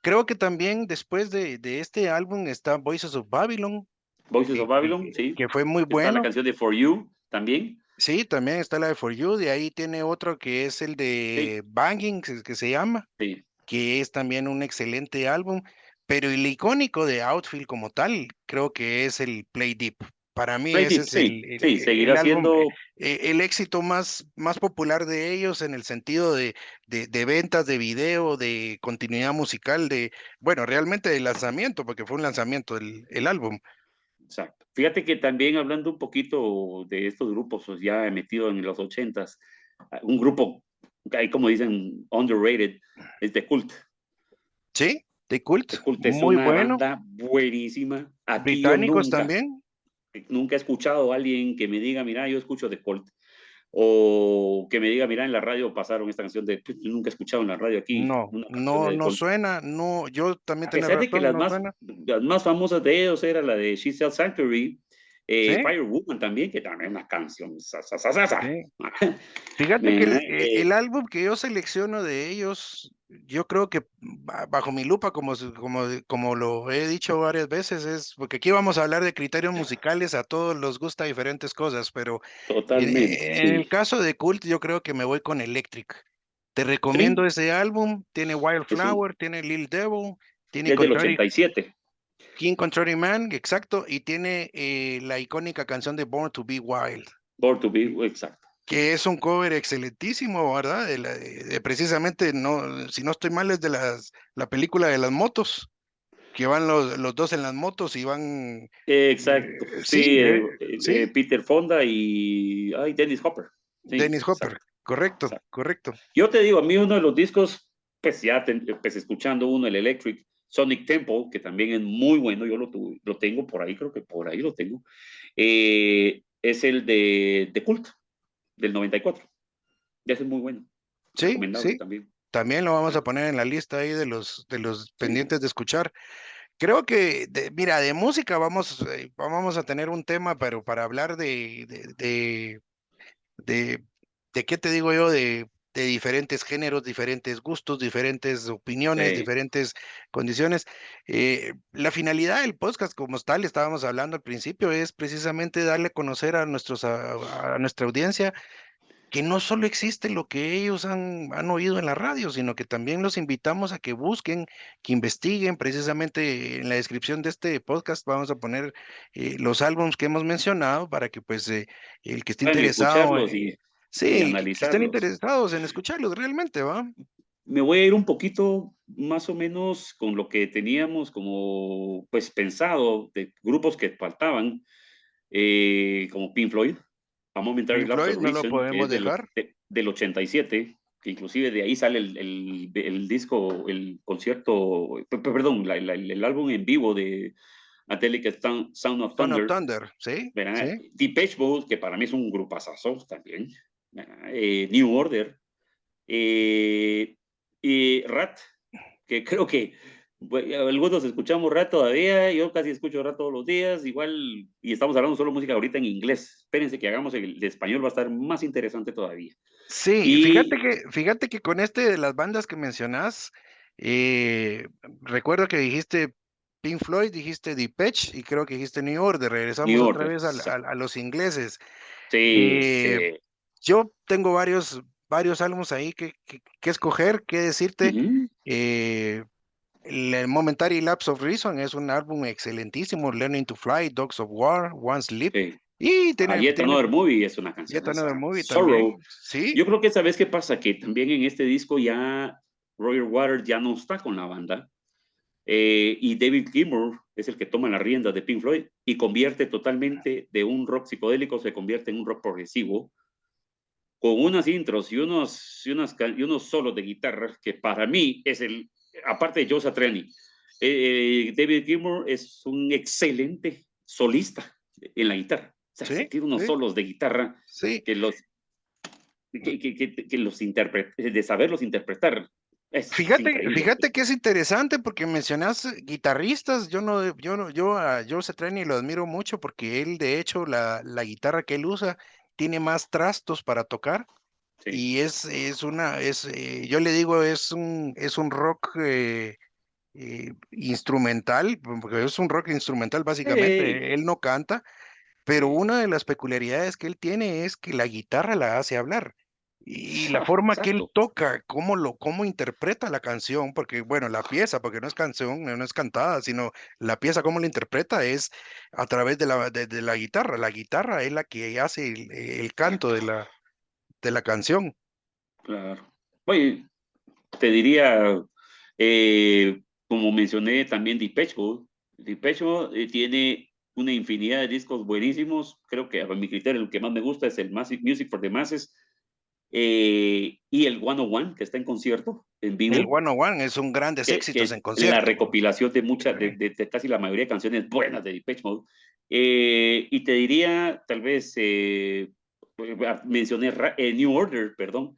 Creo que también después de este álbum está Voices of Babylon, Voices of Babylon, que sí. fue muy Está la bueno. canción de For You también. Sí, también está la de For You, de ahí tiene otro que es el Sí, de Banging, que se llama, sí. que es también un excelente álbum, pero el icónico de Outfield como tal, creo que es el Play Deep. Para mí Play ese Deep, es sí, sí, seguirá el álbum, siendo el éxito más popular de ellos en el sentido de ventas, de video, de continuidad musical, bueno, realmente de lanzamiento, porque fue un lanzamiento el álbum. exacto. Fíjate que también hablando un poquito de estos grupos, pues, ya metido en los ochentas, un grupo, ahí como dicen, underrated, es The Cult. Sí, The Cult, The Cult es muy una bueno. banda buenísima. Aquí yo Británicos también. nunca he escuchado a alguien que me diga, mira, yo escucho The Cult. O que me diga, mira, en la radio pasaron esta canción de, pues, yo nunca he escuchado en la radio aquí No, una canción de no, The no Cult. suena, no, yo también A tenés pesar de que razón, no suena. las más famosas de ellos era la de She Sells Sanctuary, Sí, Fire Woman también, que también es una canción. Sa. sí. Fíjate que el álbum que yo selecciono de ellos, yo creo que bajo mi lupa, como lo he dicho varias veces, es porque aquí vamos a hablar de criterios musicales, a todos les gusta diferentes cosas, pero Totalmente, en sí. el caso de Cult, yo creo que me voy con Electric. Te recomiendo Sí, ese álbum, tiene es, un, Wildflower, tiene Lil Devil, tiene es del 87. King Contrary Man, exacto, y tiene la icónica canción de Born to Be Wild, Born to Be, exacto. que es un cover excelentísimo, ¿verdad? De precisamente, no, si no estoy mal, es de la película de las motos, que van los dos en las motos y van, Exacto, sí, sí, sí, Peter Fonda y Dennis Hopper. Sí, Dennis Hopper, exacto, correcto, exacto. correcto. Yo te digo, a mí uno de los discos, pues ya pues escuchando uno, el Electric, Sonic Temple, que también es muy bueno, yo lo tengo por ahí, creo que por ahí lo tengo, es el de Cult, del 94. Ya es muy bueno, Sí, recomendable sí, también. también lo vamos Sí, a poner en la lista ahí de los sí. pendientes de escuchar. Creo que, mira, de música vamos a tener un tema, pero para hablar de, de ¿qué te digo yo? De diferentes géneros, diferentes gustos, diferentes opiniones, Sí. diferentes condiciones. La finalidad del podcast, como tal, estábamos hablando al principio, es precisamente darle a conocer a nuestra audiencia que no solo existe lo que ellos han oído en la radio, sino que también los invitamos a que busquen, que investiguen. Precisamente en la descripción de este podcast vamos a poner los álbumes que hemos mencionado para que pues el que esté Pueden interesado, escucharlos sí, y que estén analizarlos. interesados en escucharlos realmente, ¿va? Me voy a ir un poquito más o menos con lo que teníamos como pues pensado de grupos que faltaban, como Pink Floyd, A Momentary Pink Lapse Floyd of no lo Reason, que es podemos dejar. del 87, que inclusive de ahí sale el disco, el concierto, perdón, el álbum en vivo de Angelic Sound of Son of Thunder, Thunder, sí, ¿verdad? sí, Depeche Mode, que para mí es un grupazazo también, ¿verdad? New Order, eh, y Rat, que creo que algunos escuchamos Rat todavía, yo casi escucho Rat todos los días, igual, y estamos hablando solo música ahorita en inglés. Espérense que hagamos el de español, va a estar más interesante todavía. Sí, Y fíjate que con de las bandas que mencionás, recuerdo que dijiste Pink Floyd, dijiste Depeche y creo que dijiste New Order. Regresamos New otra Order, vez a los ingleses. sí, Eh, sí. yo tengo varios álbumes ahí que escoger, que decirte. Ujú. El Momentary Lapse of Reason es un álbum excelentísimo. Learning to Fly, Dogs of War, One Sleep. Sí. Y Yet tiene Another Movie es una Yet canción Another esa. Movie Sorrow. también. Sí, Yo creo que sabes qué pasa, que también en este disco ya Roger Waters ya no está con la banda, y David Gilmour es el que toma las riendas de Pink Floyd y convierte totalmente de un rock psicodélico, se convierte en un rock progresivo, con unas intros y unos solos de guitarra que para mí es aparte de Joe Satriani, David Gilmour es un excelente solista en la guitarra. O sea, se sí, tiene unos sí, solos de guitarra sí. que los de saberlos interpretar es increíble. Fíjate que es interesante porque mencionas guitarristas. Yo a Joe Satriani lo admiro mucho porque él, de hecho, la guitarra que él usa tiene más trastos para tocar. Sí. Y yo le digo, es un rock instrumental, porque es un rock instrumental Hey, básicamente. Él no canta, pero sí. una de las peculiaridades que él tiene es que la guitarra la hace hablar. Y la forma que él Exacto. toca, cómo interpreta la canción, porque bueno, la pieza, porque no es canción, no es cantada, sino la pieza, cómo la interpreta es a través de la guitarra. La guitarra es la que hace el canto de la canción. Claro. Oye, te diría, como mencioné también Depeche Mode. Depeche Mode tiene una infinidad de discos buenísimos. Creo que a mi criterio el que más me gusta es el Music for the Masses, y el 101, que está en concierto, en El vivo, 101 es un grandes que éxitos en es la concierto. recopilación de muchas, de casi la mayoría de canciones buenas de Depeche Mode. Y te diría, tal vez, mencioné New Order, perdón,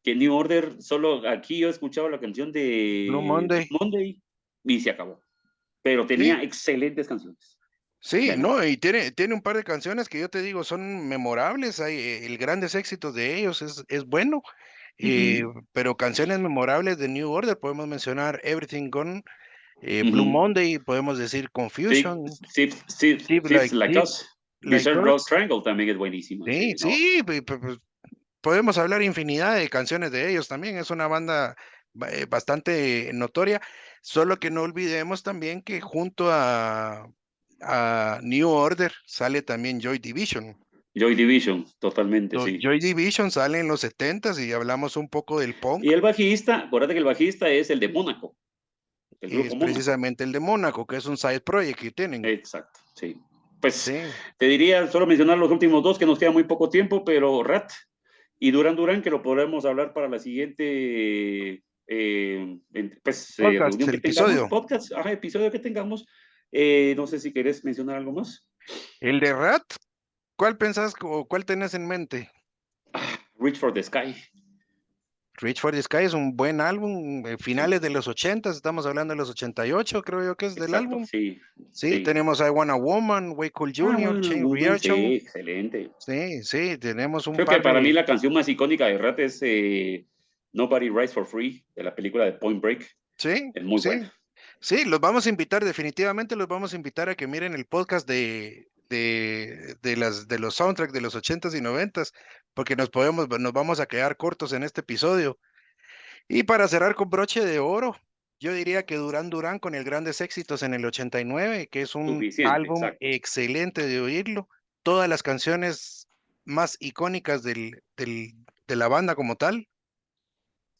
que New Order, solo aquí yo escuchaba la canción Blue de Blue Monday. Monday y se acabó. Pero Sí, tenía excelentes canciones. sí, Bueno, no, y tiene un par de canciones que yo te digo son memorables. El grandes éxitos de ellos es bueno, eh, uh-huh, pero canciones memorables de New Order podemos mencionar Everything Gone, Blue uh-huh. Monday, podemos decir Confusion, Thieves Like Us. Like Desert Rose Us. Triangle también es buenísima. Sí, Sí, no. sí, pues, podemos hablar infinidad de canciones de ellos también. Es una banda bastante notoria, solo que no olvidemos también que junto a New Order sale también Joy Division. Joy Division, totalmente, sí. Joy Division sale en los 70s y hablamos un poco del punk, Y el bajista, acuérdate que el bajista es el de Mónaco, el es grupo Mónaco. precisamente el de Mónaco, que es un side project que tienen. Exacto, sí. Pues Sí, te diría solo mencionar los últimos dos, que nos queda muy poco tiempo, pero Rat y Duran Duran, que lo podremos hablar para la siguiente podcast, reunión el que tengamos, episodio. podcast, episodio que tengamos. No sé si querés mencionar algo más. El de Rat, ¿cuál pensás o cuál tenés en mente? Reach for the Sky. Reach for the Sky es un buen álbum, Sí, finales de los 80s, estamos hablando de los 88, creo yo que es del exacto, álbum. sí, Sí, sí. tenemos I Want a Woman, Way Cool Jr., Bueno, Chain Woman, Reaction. sí, excelente. Sí, sí, tenemos un Creo que par para mí de... la canción más icónica de Rat es Nobody Rides for Free, de la película de Point Break. Sí, Es muy sí, buena. sí, los vamos a invitar, definitivamente los vamos a invitar a que miren el podcast de los soundtracks de los 80s y 90s, porque nos vamos a quedar cortos en este episodio. Y para cerrar con broche de oro, yo diría que Durán Durán con el Grandes Éxitos en el 89, que es un Suficiente, álbum exacto. excelente de oírlo. Todas las canciones más icónicas de la banda como tal.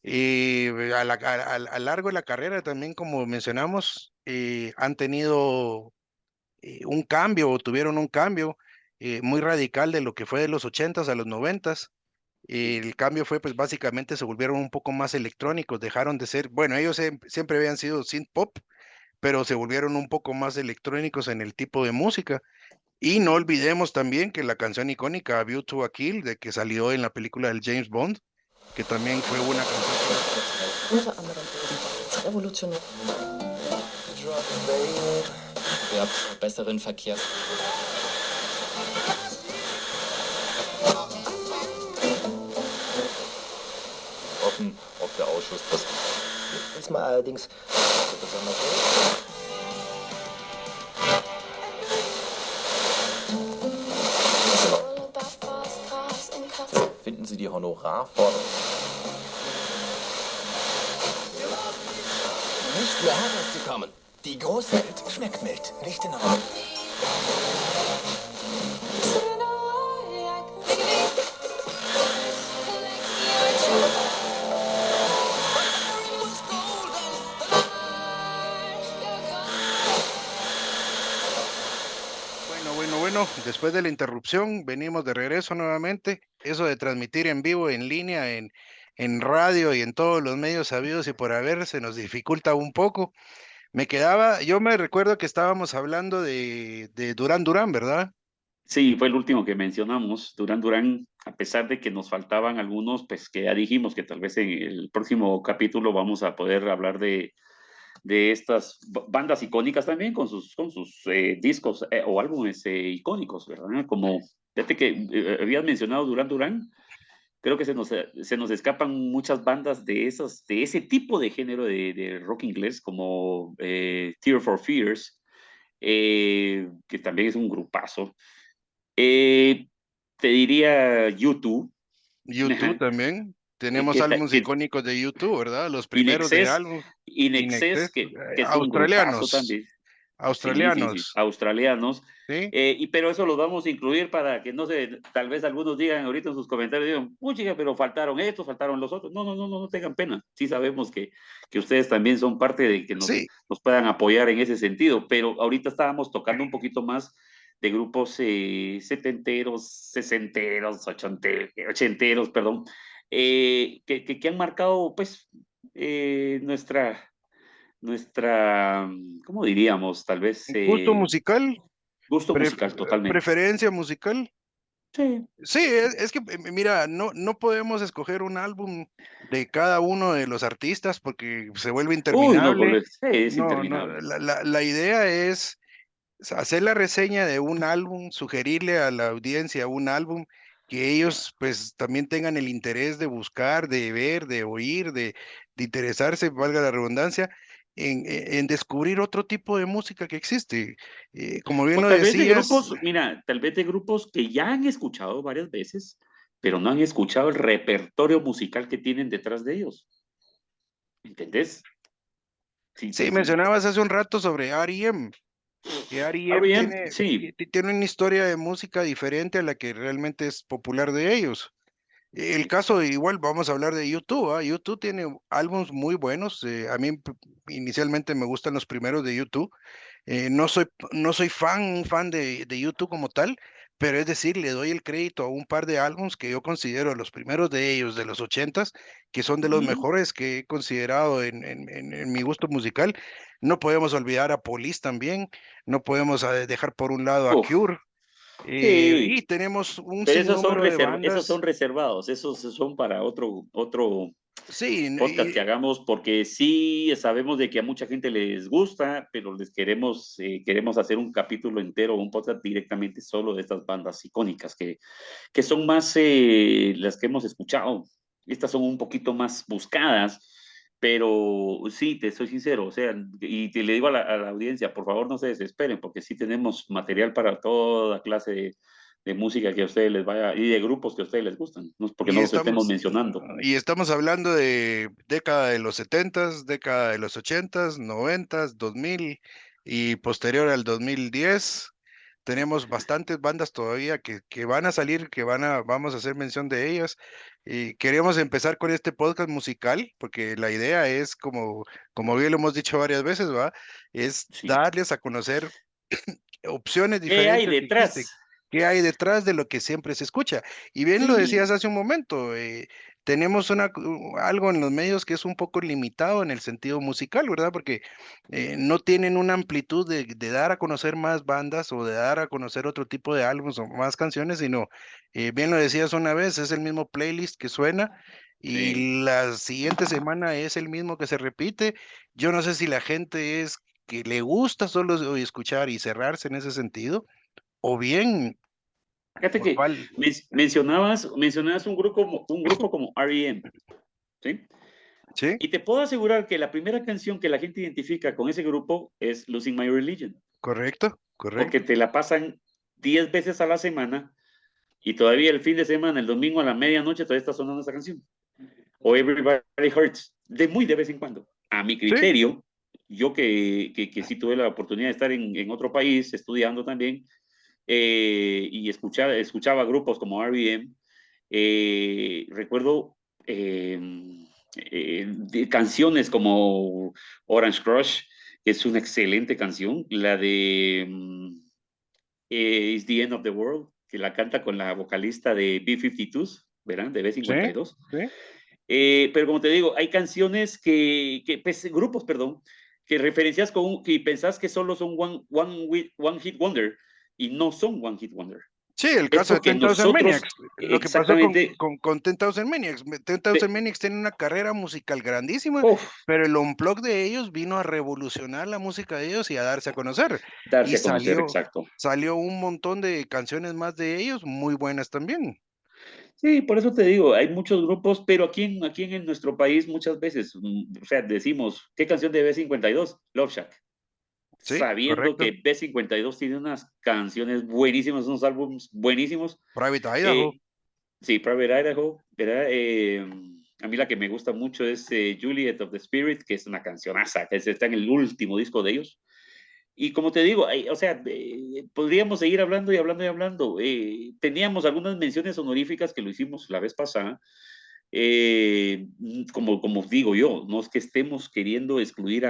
Y a largo de la carrera también, como mencionamos, han tenido un cambio o tuvieron un cambio muy radical de lo que fue de los 80s a los 90s. El cambio fue, pues básicamente se volvieron un poco más electrónicos, dejaron de ser, bueno, ellos siempre habían sido synth pop, pero se volvieron un poco más electrónicos en el tipo de música. Y no olvidemos también que la canción icónica View to a Kill, de que salió en la película del James Bond, que también fue una canción. Unter anderem ebenfalls revolutionär. Wer zur besseren Verkehrs... Offen, ob der Ausschuss das Diesmal allerdings besonders finden Sie die Honorarforderung Nicht mehr herauszukommen. Die Großwelt schmeckt mild, nicht in Ordnung. Bueno, después de la interrupción, venimos de regreso nuevamente. Eso de transmitir en vivo, en línea, en radio y en todos los medios sabidos y por haber, se nos dificulta un poco. Yo me recuerdo que estábamos hablando de Duran Duran, ¿verdad? Sí, fue el último que mencionamos, Duran Duran, a pesar de que nos faltaban algunos, pues que ya dijimos que tal vez en el próximo capítulo vamos a poder hablar de estas bandas icónicas también con sus discos o álbumes icónicos, ¿verdad? Como, fíjate que habías mencionado Duran Duran, creo que se nos escapan muchas bandas de ese tipo de género de rock inglés, como Tear for Fears, que también es un grupazo. Te diría U2. U2 también. Tenemos álbumes icónicos de U2, ¿verdad? Los primeros de álbum. In Excess, que es australianos. Un grupazo también. Australianos. Sí, australianos. ¿Sí? Pero eso lo vamos a incluir para que, no sé, tal vez algunos digan ahorita en sus comentarios, digan, chica, pero faltaron estos, faltaron los otros. No tengan pena. Sí sabemos que ustedes también son parte de que nos puedan apoyar en ese sentido, pero ahorita estábamos tocando un poquito más de grupos setenteros, sesenteros, ochenteros, perdón, que han marcado, pues, nuestra, ¿cómo diríamos? Tal vez... gusto musical. Gusto musical, totalmente. Preferencia musical. Sí. Sí, es que, mira, no podemos escoger un álbum de cada uno de los artistas porque se vuelve interminable. Es interminable. La idea es hacer la reseña de un álbum, sugerirle a la audiencia un álbum que ellos pues también tengan el interés de buscar, de ver, de oír, de interesarse, valga la redundancia, en descubrir otro tipo de música que existe. Como bien lo tal vez decías. tal vez de grupos que ya han escuchado varias veces, pero no han escuchado el repertorio musical que tienen detrás de ellos. ¿Entendés? Sí, mencionabas hace un rato sobre R.E.M. Que R.E.M. tiene una historia de música diferente a la que realmente es popular de ellos. El caso, igual vamos a hablar de U2, ¿eh? U2 tiene álbumes muy buenos. A mí inicialmente me gustan los primeros de U2. No soy fan de U2 como tal, pero es decir, le doy el crédito a un par de álbumes que yo considero los primeros de ellos, de los 80s, que son de los mejores que he considerado en mi gusto musical. No podemos olvidar a Police también, no podemos dejar por un lado a Cure. Y tenemos un sinnúmero de bandas. Esos son reservados, esos son para otro podcast que hagamos, porque sí sabemos de que a mucha gente les gusta, pero les queremos hacer un capítulo entero, un podcast directamente solo de estas bandas icónicas que son más las que hemos escuchado. Estas son un poquito más buscadas, pero sí, te soy sincero, o sea, y te le digo a la audiencia, por favor no se desesperen, porque sí tenemos material para toda clase de música que a ustedes les vaya, y de grupos que a ustedes les gustan, no porque no los estemos mencionando. Y estamos hablando de década de los 70s, década de los 80s, 90s, 2000 y posterior al 2010. Tenemos bastantes bandas todavía que van a salir, vamos a hacer mención de ellas. Y queremos empezar con este podcast musical, porque la idea es, como bien lo hemos dicho varias veces, ¿va? Es darles a conocer opciones diferentes. ¿Qué hay detrás? ¿Qué hay detrás de lo que siempre se escucha? Y bien lo decías hace un momento, tenemos algo en los medios que es un poco limitado en el sentido musical, ¿verdad? Porque no tienen una amplitud de dar a conocer más bandas o de dar a conocer otro tipo de álbumes o más canciones, sino, bien lo decías una vez, es el mismo playlist que suena y Sí. la siguiente semana es el mismo que se repite. Yo no sé si la gente es que le gusta solo escuchar y cerrarse en ese sentido, o bien, Fíjate por que cuál. mencionabas un grupo como R.E.M., ¿sí? Sí, Y te puedo asegurar que la primera canción que la gente identifica con ese grupo es Losing My Religion, correcto, porque correcto. te la pasan 10 veces a la semana y todavía el fin de semana, el domingo a la medianoche, todavía está sonando esa canción. O Everybody Hurts, muy de vez en cuando. A mi Sí, criterio, yo que sí tuve la oportunidad de estar en otro país estudiando también, y escuchaba grupos como R.E.M., recuerdo canciones como Orange Crush, que es una excelente canción, la de It's the End of the World, que la canta con la vocalista de B-52s, ¿verán? De sí, B-52. sí. Pero como te digo, hay canciones pues, grupos, perdón, que referencias que pensás que solo son one hit wonder y no son one hit wonder. Sí, el Es caso de porque 10,000 nosotros, Maniacs, lo que pasó exactamente, con 10,000 Maniacs. 10,000 de, Maniacs tiene una carrera musical grandísima, uf, pero el unplug de ellos vino a revolucionar la música de ellos y a darse a conocer. Y darse a conocer, exacto. salió un montón de canciones más de ellos, muy buenas también. Sí, por eso te digo, hay muchos grupos, pero aquí en nuestro país muchas veces, o sea, decimos, ¿qué canción de B-52? Love Shack. Sí, Sabiendo correcto. que B-52 tiene unas canciones buenísimas, unos álbumes buenísimos. Private Idaho. Eh, sí, Private Idaho, ¿verdad? A mí la que me gusta mucho es Juliet of the Spirit, que es una cancionaza, que está en el último disco de ellos. Y como te digo, o sea, podríamos seguir hablando y hablando y hablando. Teníamos algunas menciones honoríficas que lo hicimos la vez pasada. Como digo yo, no es que estemos queriendo excluir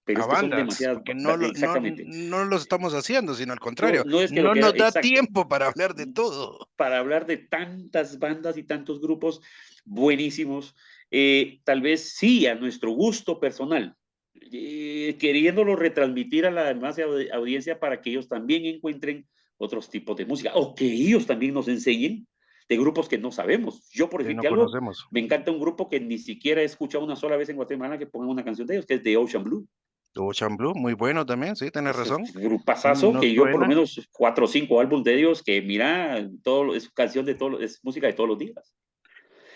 pero A es que son bandas, demasiadas, porque exactamente. no lo estamos haciendo, sino al No, contrario, no es que lo no que, nos da exacto, tiempo para hablar de todo. para hablar de tantas bandas y tantos grupos buenísimos, tal vez sí a nuestro gusto personal, queriéndolo retransmitir a la demás audiencia para que ellos también encuentren otros tipos de música o que ellos también nos enseñen de grupos que no sabemos. Yo, por Que no decirte algo, conocemos. me encanta un grupo que ni siquiera he escuchado una sola vez en Guatemala que pongan una canción de ellos, que es The Ocean Blue. Ocean Blue, muy bueno también, sí, tienes Es razón. un grupazazo No que yo por lo suena. menos 4 o 5 álbumes de ellos que mira, es canción de todos, es música de todos los días.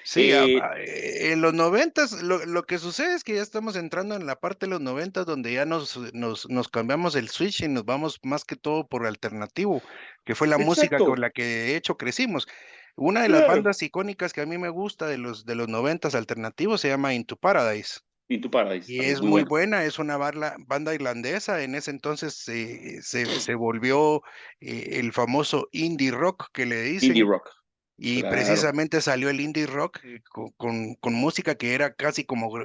Sí, Eh, en los 90s, lo que sucede es que ya estamos entrando en la parte de los 90s donde ya nos cambiamos el switch y nos vamos más que todo por alternativo, que fue la música con exacto, la que de hecho crecimos. Una de las claro. bandas icónicas que a mí me gusta de los 90s alternativos se llama Into Paradise. Into Paradise, Y también es muy muy bueno. buena, es una banda irlandesa, en ese entonces se volvió el famoso indie rock que le Indie dicen, rock, y claro, precisamente salió el indie rock con música que era casi como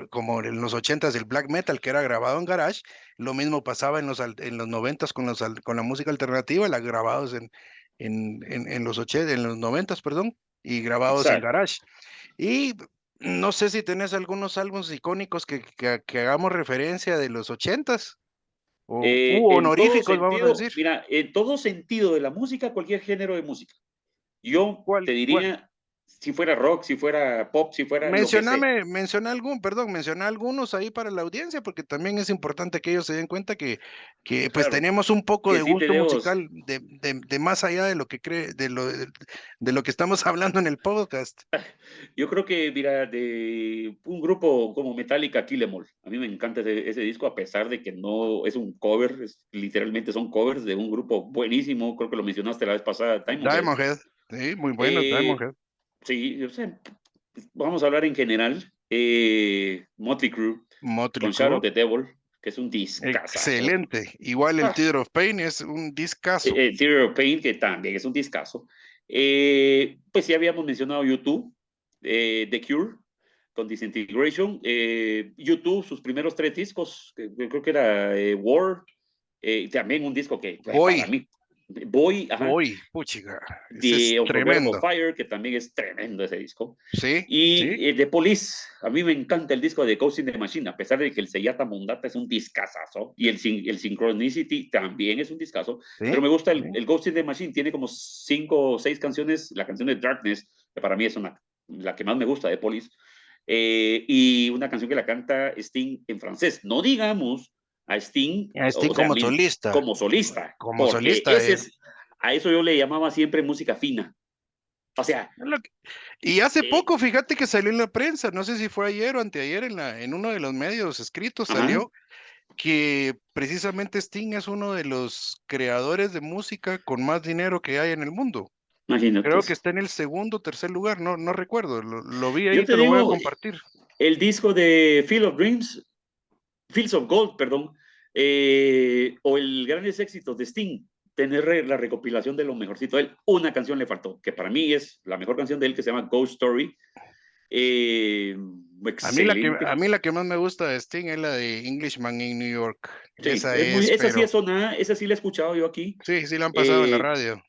en los 80s el black metal, que era grabado en garage. Lo mismo pasaba en los 90s con la música alternativa, la grabados en los 80, en los 90s, perdón, y grabados en exacto. garage. Y no sé si tenés algunos álbumes icónicos que hagamos referencia de los 80s o En todo honoríficos, vamos a sentido, decir. mira, en todo sentido de la música, cualquier género de música. Yo ¿Cuál, te cuál? diría, si fuera rock, si fuera pop, si fuera lo que sea. Menciona algunos ahí para la audiencia, porque también es importante que ellos se den cuenta que pues Claro, tenemos un poco que de sí te gusto debo. musical de más allá de lo que de lo que estamos hablando en el podcast. Yo creo que, mira, de un grupo como Metallica, Kill 'Em All. A mí me encanta ese disco, a pesar de que no es un cover, literalmente son covers de un grupo buenísimo. Creo que lo mencionaste la vez pasada, Diamond Head. Diamond Head, sí, muy bueno, Diamond Eh, Head. sí, o sea, vamos a hablar en general. Motley Crue, Motley con Shadow of Crue, the Devil, que es un discazazo. excelente. Igual el Ah, Theater of Pain es un discazo. Theory of Pain, que también es un discazo. Pues ya habíamos mencionado YouTube, The Cure, con Disintegration. YouTube, sus primeros 3 discos, que creo que era War, también un disco que para Boy, mí, Boy, ajá, puchiga, ese es The Unforgettable tremendo. Fire, que también es tremendo ese disco. Sí, sí, Y The Police, a mí me encanta el disco de Ghost in the Machine, a pesar de que el Seyata Mundata es un discazazo, y el Synchronicity también es un discazo, pero sí, me gusta sí. el Ghost in the Machine, tiene como 5 o 6 canciones, la canción de Darkness, que para mí es una la que más me gusta de Police, y una canción que la canta Sting en francés. No digamos a Sting, Sting o sea, como solista. como solista, Como porque solista, a eso yo le llamaba siempre música fina. O sea, y hace poco, fíjate que salió en la prensa, no sé si fue ayer o anteayer, en uno de los medios escritos salió que precisamente Sting es uno de los creadores de música con más dinero que hay en el mundo. imagínate. Creo que está en el segundo o tercer lugar, no recuerdo, lo vi ahí, Yo te lo voy a compartir. El disco de Fields of Gold, perdón, o el Grandes Éxitos de Sting, tener la recopilación de lo mejorcito de él. Una canción le faltó, que para mí es la mejor canción de él, que se llama Ghost Story. A mí la que más me gusta de Sting es la de Englishman in New York. Sí, esa sí es sonada, esa sí la he escuchado yo aquí. Sí, la han pasado en la radio.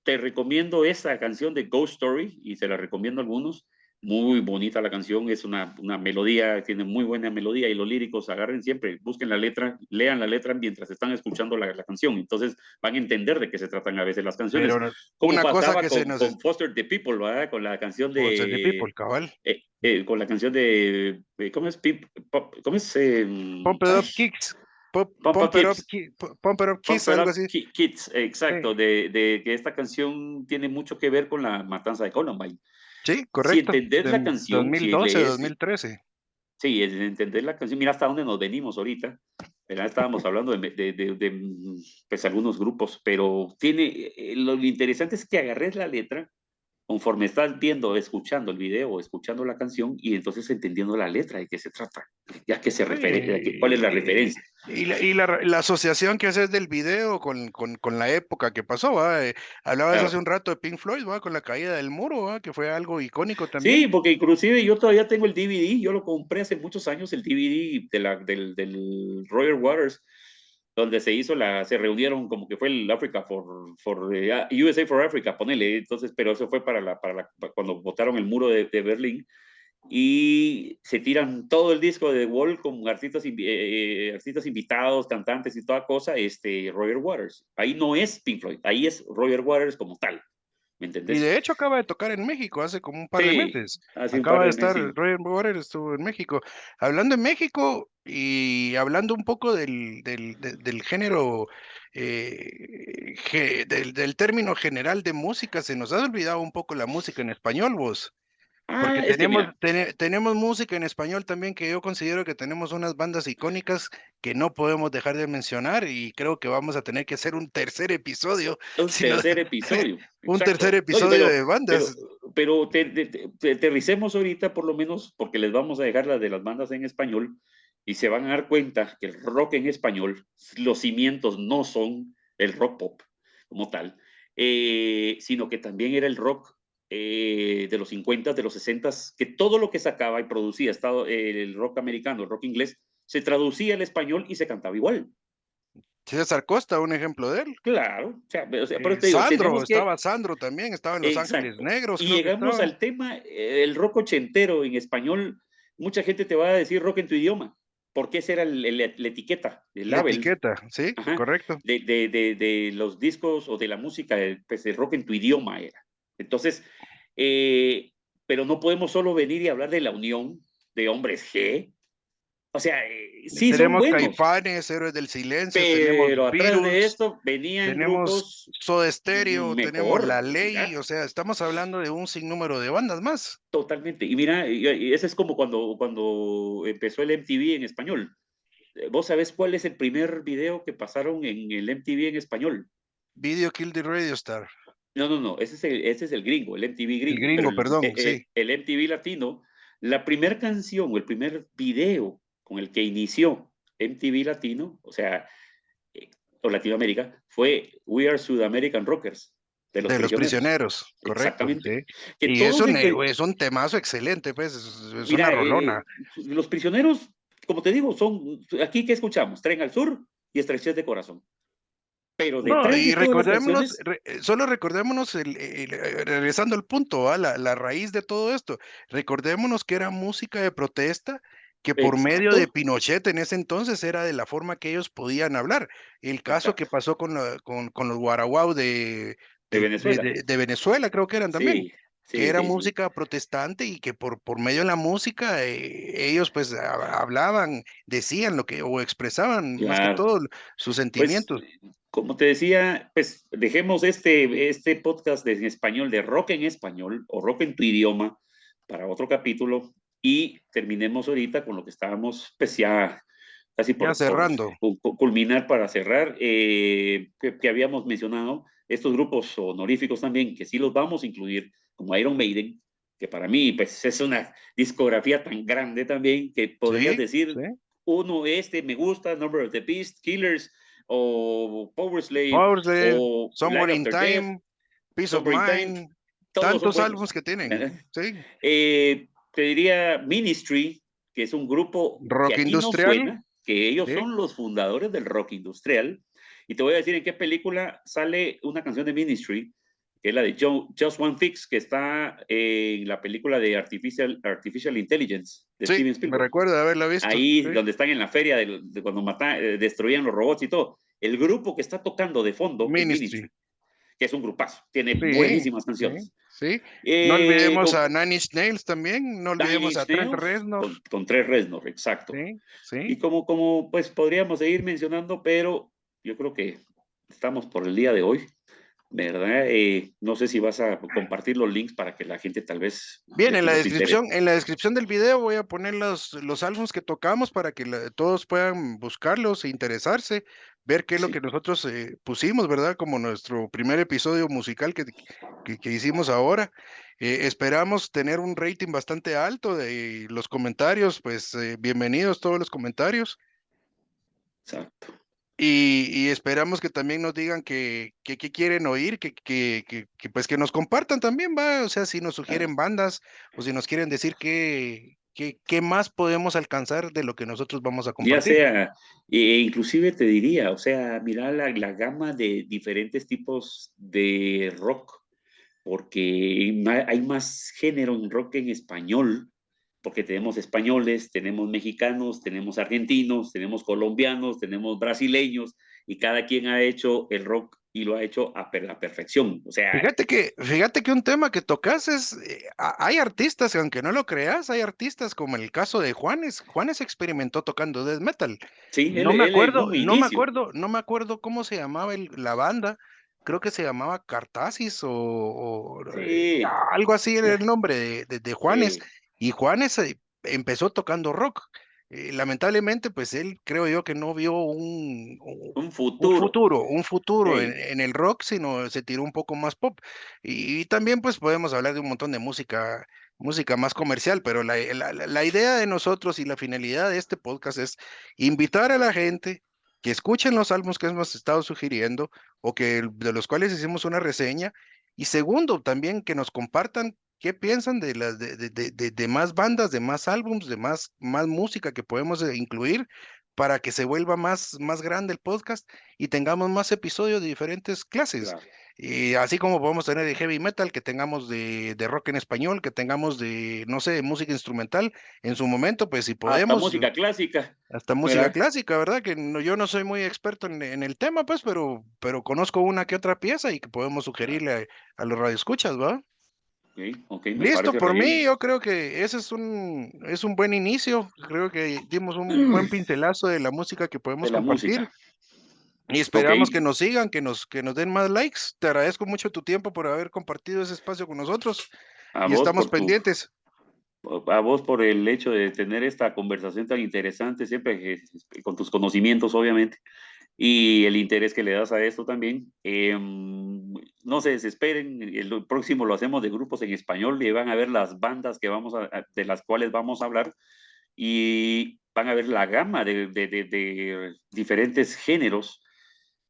Te recomiendo esa canción de Ghost Story y se la recomiendo a algunos. Muy bonita la canción, es una melodía, tiene muy buena melodía y los líricos, agarren siempre, busquen la letra, lean la letra mientras están escuchando la canción, entonces van a entender de qué se tratan a veces las canciones. Pero como una pasaba cosa que con Foster the People, ¿verdad? Con la canción de... Foster the People, cabal. Con la canción de... ¿Cómo es? ¿Cómo es? Pump It Up Kicks. Pump It Up Kids, algo así. Kids, exacto, sí. de que esta canción tiene mucho que ver con la matanza de Columbine. Sí, correcto. Si entendés la canción... 2012, si lees, 2013. Sí, entender la canción. Mira hasta dónde nos venimos ahorita. ¿Verdad? Estábamos hablando de pues, algunos grupos, pero lo interesante es que agarres la letra conforme estás viendo, escuchando el video o escuchando la canción y entonces entendiendo la letra de qué se trata, ya que se refiere, cuál es la referencia. Y la asociación que haces del video con la época que pasó, ¿va? Hablabas hace un rato de Pink Floyd, ¿va? Con la caída del muro, ¿va? Que fue algo icónico también. Sí, porque inclusive yo todavía tengo el DVD, yo lo compré hace muchos años, el DVD del Roger Waters, donde se reunieron como que fue el Africa USA for Africa, ponele, entonces, pero eso fue cuando botaron el muro de Berlín, y se tiran todo el disco de The Wall con artistas invitados, cantantes y toda cosa, Roger Waters. Ahí no es Pink Floyd, ahí es Roger Waters como tal. ¿Me entendés? Y de hecho acaba de tocar en México hace como un par de meses. Acaba de estar, Roger Waters estuvo en México. Hablando de México y hablando un poco del género, del término general de música, se nos ha olvidado un poco la música en español, vos. Porque tenemos música en español también, que yo considero que tenemos unas bandas icónicas que no podemos dejar de mencionar, y creo que vamos a tener que hacer un tercer episodio. Un tercer episodio. Un tercer episodio de bandas. Pero aterricemos ahorita por lo menos, porque les vamos a dejar las de las bandas en español, y se van a dar cuenta que el rock en español, los cimientos no son el rock pop como tal, sino que también era el rock de los 50, de los 60, que todo lo que sacaba y producía el rock americano, el rock inglés, se traducía al español y se cantaba igual. César Costa, un ejemplo de él. Claro, pero te digo, estaba Sandro también, estaba en Los Ángeles Negros. Y llegamos al tema, el rock ochentero en español, mucha gente te va a decir rock en tu idioma, porque esa era la etiqueta, el label. La etiqueta, sí, correcto. De los discos o de la música, pues el rock en tu idioma era. Entonces, pero no podemos solo venir y hablar de la unión de hombres G. O sea, sí, tenemos son buenos. Caifanes, Héroes del Silencio, pero tenemos atrás de esto venían tenemos grupos Soda Stereo, tenemos La Ley, o sea, estamos hablando de un sinnúmero de bandas más. Totalmente. Y mira, ese es como cuando empezó el MTV en español. ¿Vos sabés cuál es el primer video que pasaron en el MTV en español? Video Kill the Radio Star. No, ese es el gringo, el MTV gringo. El gringo, perdón, sí. El MTV latino, la primera canción o el primer video con el que inició MTV latino, o sea, o Latinoamérica, fue We Are South American Rockers. De los prisioneros, correcto. Exactamente. Sí. Y es un temazo excelente, pues, es mira, una rolona. Los prisioneros, como te digo, son, aquí que escuchamos, Tren al Sur y Estrechez de Corazón. Pero y recordémonos, solo recordémonos, regresando al punto, la raíz de todo esto, recordémonos que era música de protesta, que por medio de Pinochet en ese entonces era de la forma que ellos podían hablar. El caso que pasó con los guaraguao de Venezuela, creo que eran también. que Sí, era sí, sí. música protestante y que por medio de la música ellos pues hablaban, decían lo que, o expresaban más que Claro. todo sus Pues, sentimientos. como te decía, pues dejemos este podcast en español, de rock en español o rock en tu idioma, para otro capítulo y terminemos ahorita con lo que estábamos, pues ya casi Ya por cerrando. culminar para cerrar, que habíamos mencionado estos grupos honoríficos también, que sí los vamos a incluir, como Iron Maiden, que para mí pues es una discografía tan grande también que podrías Sí, sí. decir, uno, me gusta, Number of the Beast, Killers, o Powerslave, Powerslave, o Life Somewhere in After Death, Time, Peace of Somewhere in Time, Mind, todos son tantos buenos. álbumes que tienen. Sí. Te diría Ministry, que es un grupo que Rock aquí no industrial. suena, que ellos Sí. son los fundadores del rock industrial. Y te voy a decir en qué película sale una canción de Ministry, que es la de Just One Fix, que está en la película de Artificial Intelligence de Sí, Steven me Spielberg. recuerdo de haberla visto. Ahí Sí. donde están en la feria de cuando destruían los robots y todo. El grupo que está tocando de fondo es Ministry. Ministry, que es un grupazo, tiene Sí, buenísimas sí, canciones. sí. No olvidemos Con a Nine Inch Nails también, no Nine olvidemos a Inch Trent Nails, Reznor. con Trent Reznor, exacto. Sí, Y sí. como pues podríamos seguir mencionando, pero yo creo que estamos por el día de hoy, ¿verdad? No sé si vas a compartir los links para que la gente tal vez Bien, les interese. en la descripción del video voy a poner los álbumes que tocamos para que todos puedan buscarlos e interesarse, ver qué es lo Sí, que nosotros pusimos, ¿verdad? Como nuestro primer episodio musical que hicimos ahora. Esperamos tener un rating bastante alto de los comentarios, pues bienvenidos todos los comentarios. exacto. Y esperamos que también nos digan que quieren oír, pues que nos compartan también, va, o sea, si nos Claro. sugieren bandas o si nos quieren decir qué más podemos alcanzar de lo que nosotros vamos a Ya compartir. sea, inclusive te diría, o sea, mira la gama de diferentes tipos de rock, porque hay más género en rock en español, porque tenemos españoles, tenemos mexicanos, tenemos argentinos, tenemos colombianos, tenemos brasileños, y cada quien ha hecho el rock y lo ha hecho a la perfección. O sea, Fíjate que un tema que tocas es, hay artistas, que aunque no lo creas, hay artistas como el caso de Juanes. Juanes experimentó tocando death metal. sí, No me él en acuerdo, un inicio. no me acuerdo cómo se llamaba la banda. Creo que se llamaba Cartasis o Sí, algo así era el nombre de Juanes. sí, Y Juanes empezó tocando rock. Lamentablemente, pues él creo yo que no vio un futuro. un futuro Sí, en el rock, sino se tiró un poco más pop. Y también pues podemos hablar de un montón de música más comercial, pero la idea de nosotros y la finalidad de este podcast es invitar a la gente que escuchen los álbumes que hemos estado sugiriendo o de los cuales hicimos una reseña. Y segundo, también que nos compartan qué piensan de las de más bandas, de más álbumes, de más música que podemos incluir para que se vuelva más grande el podcast y tengamos más episodios de diferentes clases. claro. Y así como podemos tener de heavy metal, que tengamos de rock en español, que tengamos de, no sé, de música instrumental, en su momento, pues si Hasta podemos, música clásica, hasta música ¿verdad? clásica, ¿verdad? Que yo no soy muy experto en el tema, pues, pero conozco una que otra pieza y que podemos Claro. sugerirle a los radioescuchas, ¿va? Ok, ok, me Listo, parece por re mí, bien. yo creo que ese es un buen inicio. Creo que dimos un buen pincelazo de la música que De podemos la compartir. música. Y Ok, esperamos que nos sigan, que nos den más likes. Te agradezco mucho tu tiempo por haber compartido ese espacio con nosotros a y vos estamos por pendientes. a vos por el hecho de tener esta conversación tan interesante, siempre con tus conocimientos, obviamente, y el interés que le das a esto también. No se desesperen, el próximo lo hacemos de grupos en español y van a ver las bandas de las cuales vamos a hablar y van a ver la gama de diferentes géneros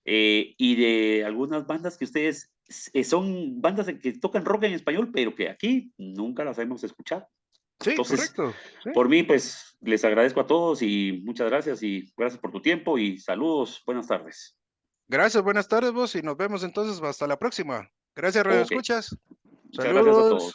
y de algunas bandas que ustedes son bandas que tocan rock en español, pero que aquí nunca las hemos escuchado. Sí, Entonces, correcto. Sí. por mí, pues les agradezco a todos y muchas gracias y gracias por tu tiempo y saludos, buenas tardes. Gracias, buenas tardes vos y nos vemos entonces hasta la próxima. Gracias, Radio Ok, Escuchas. muchas gracias a todos. Saludos.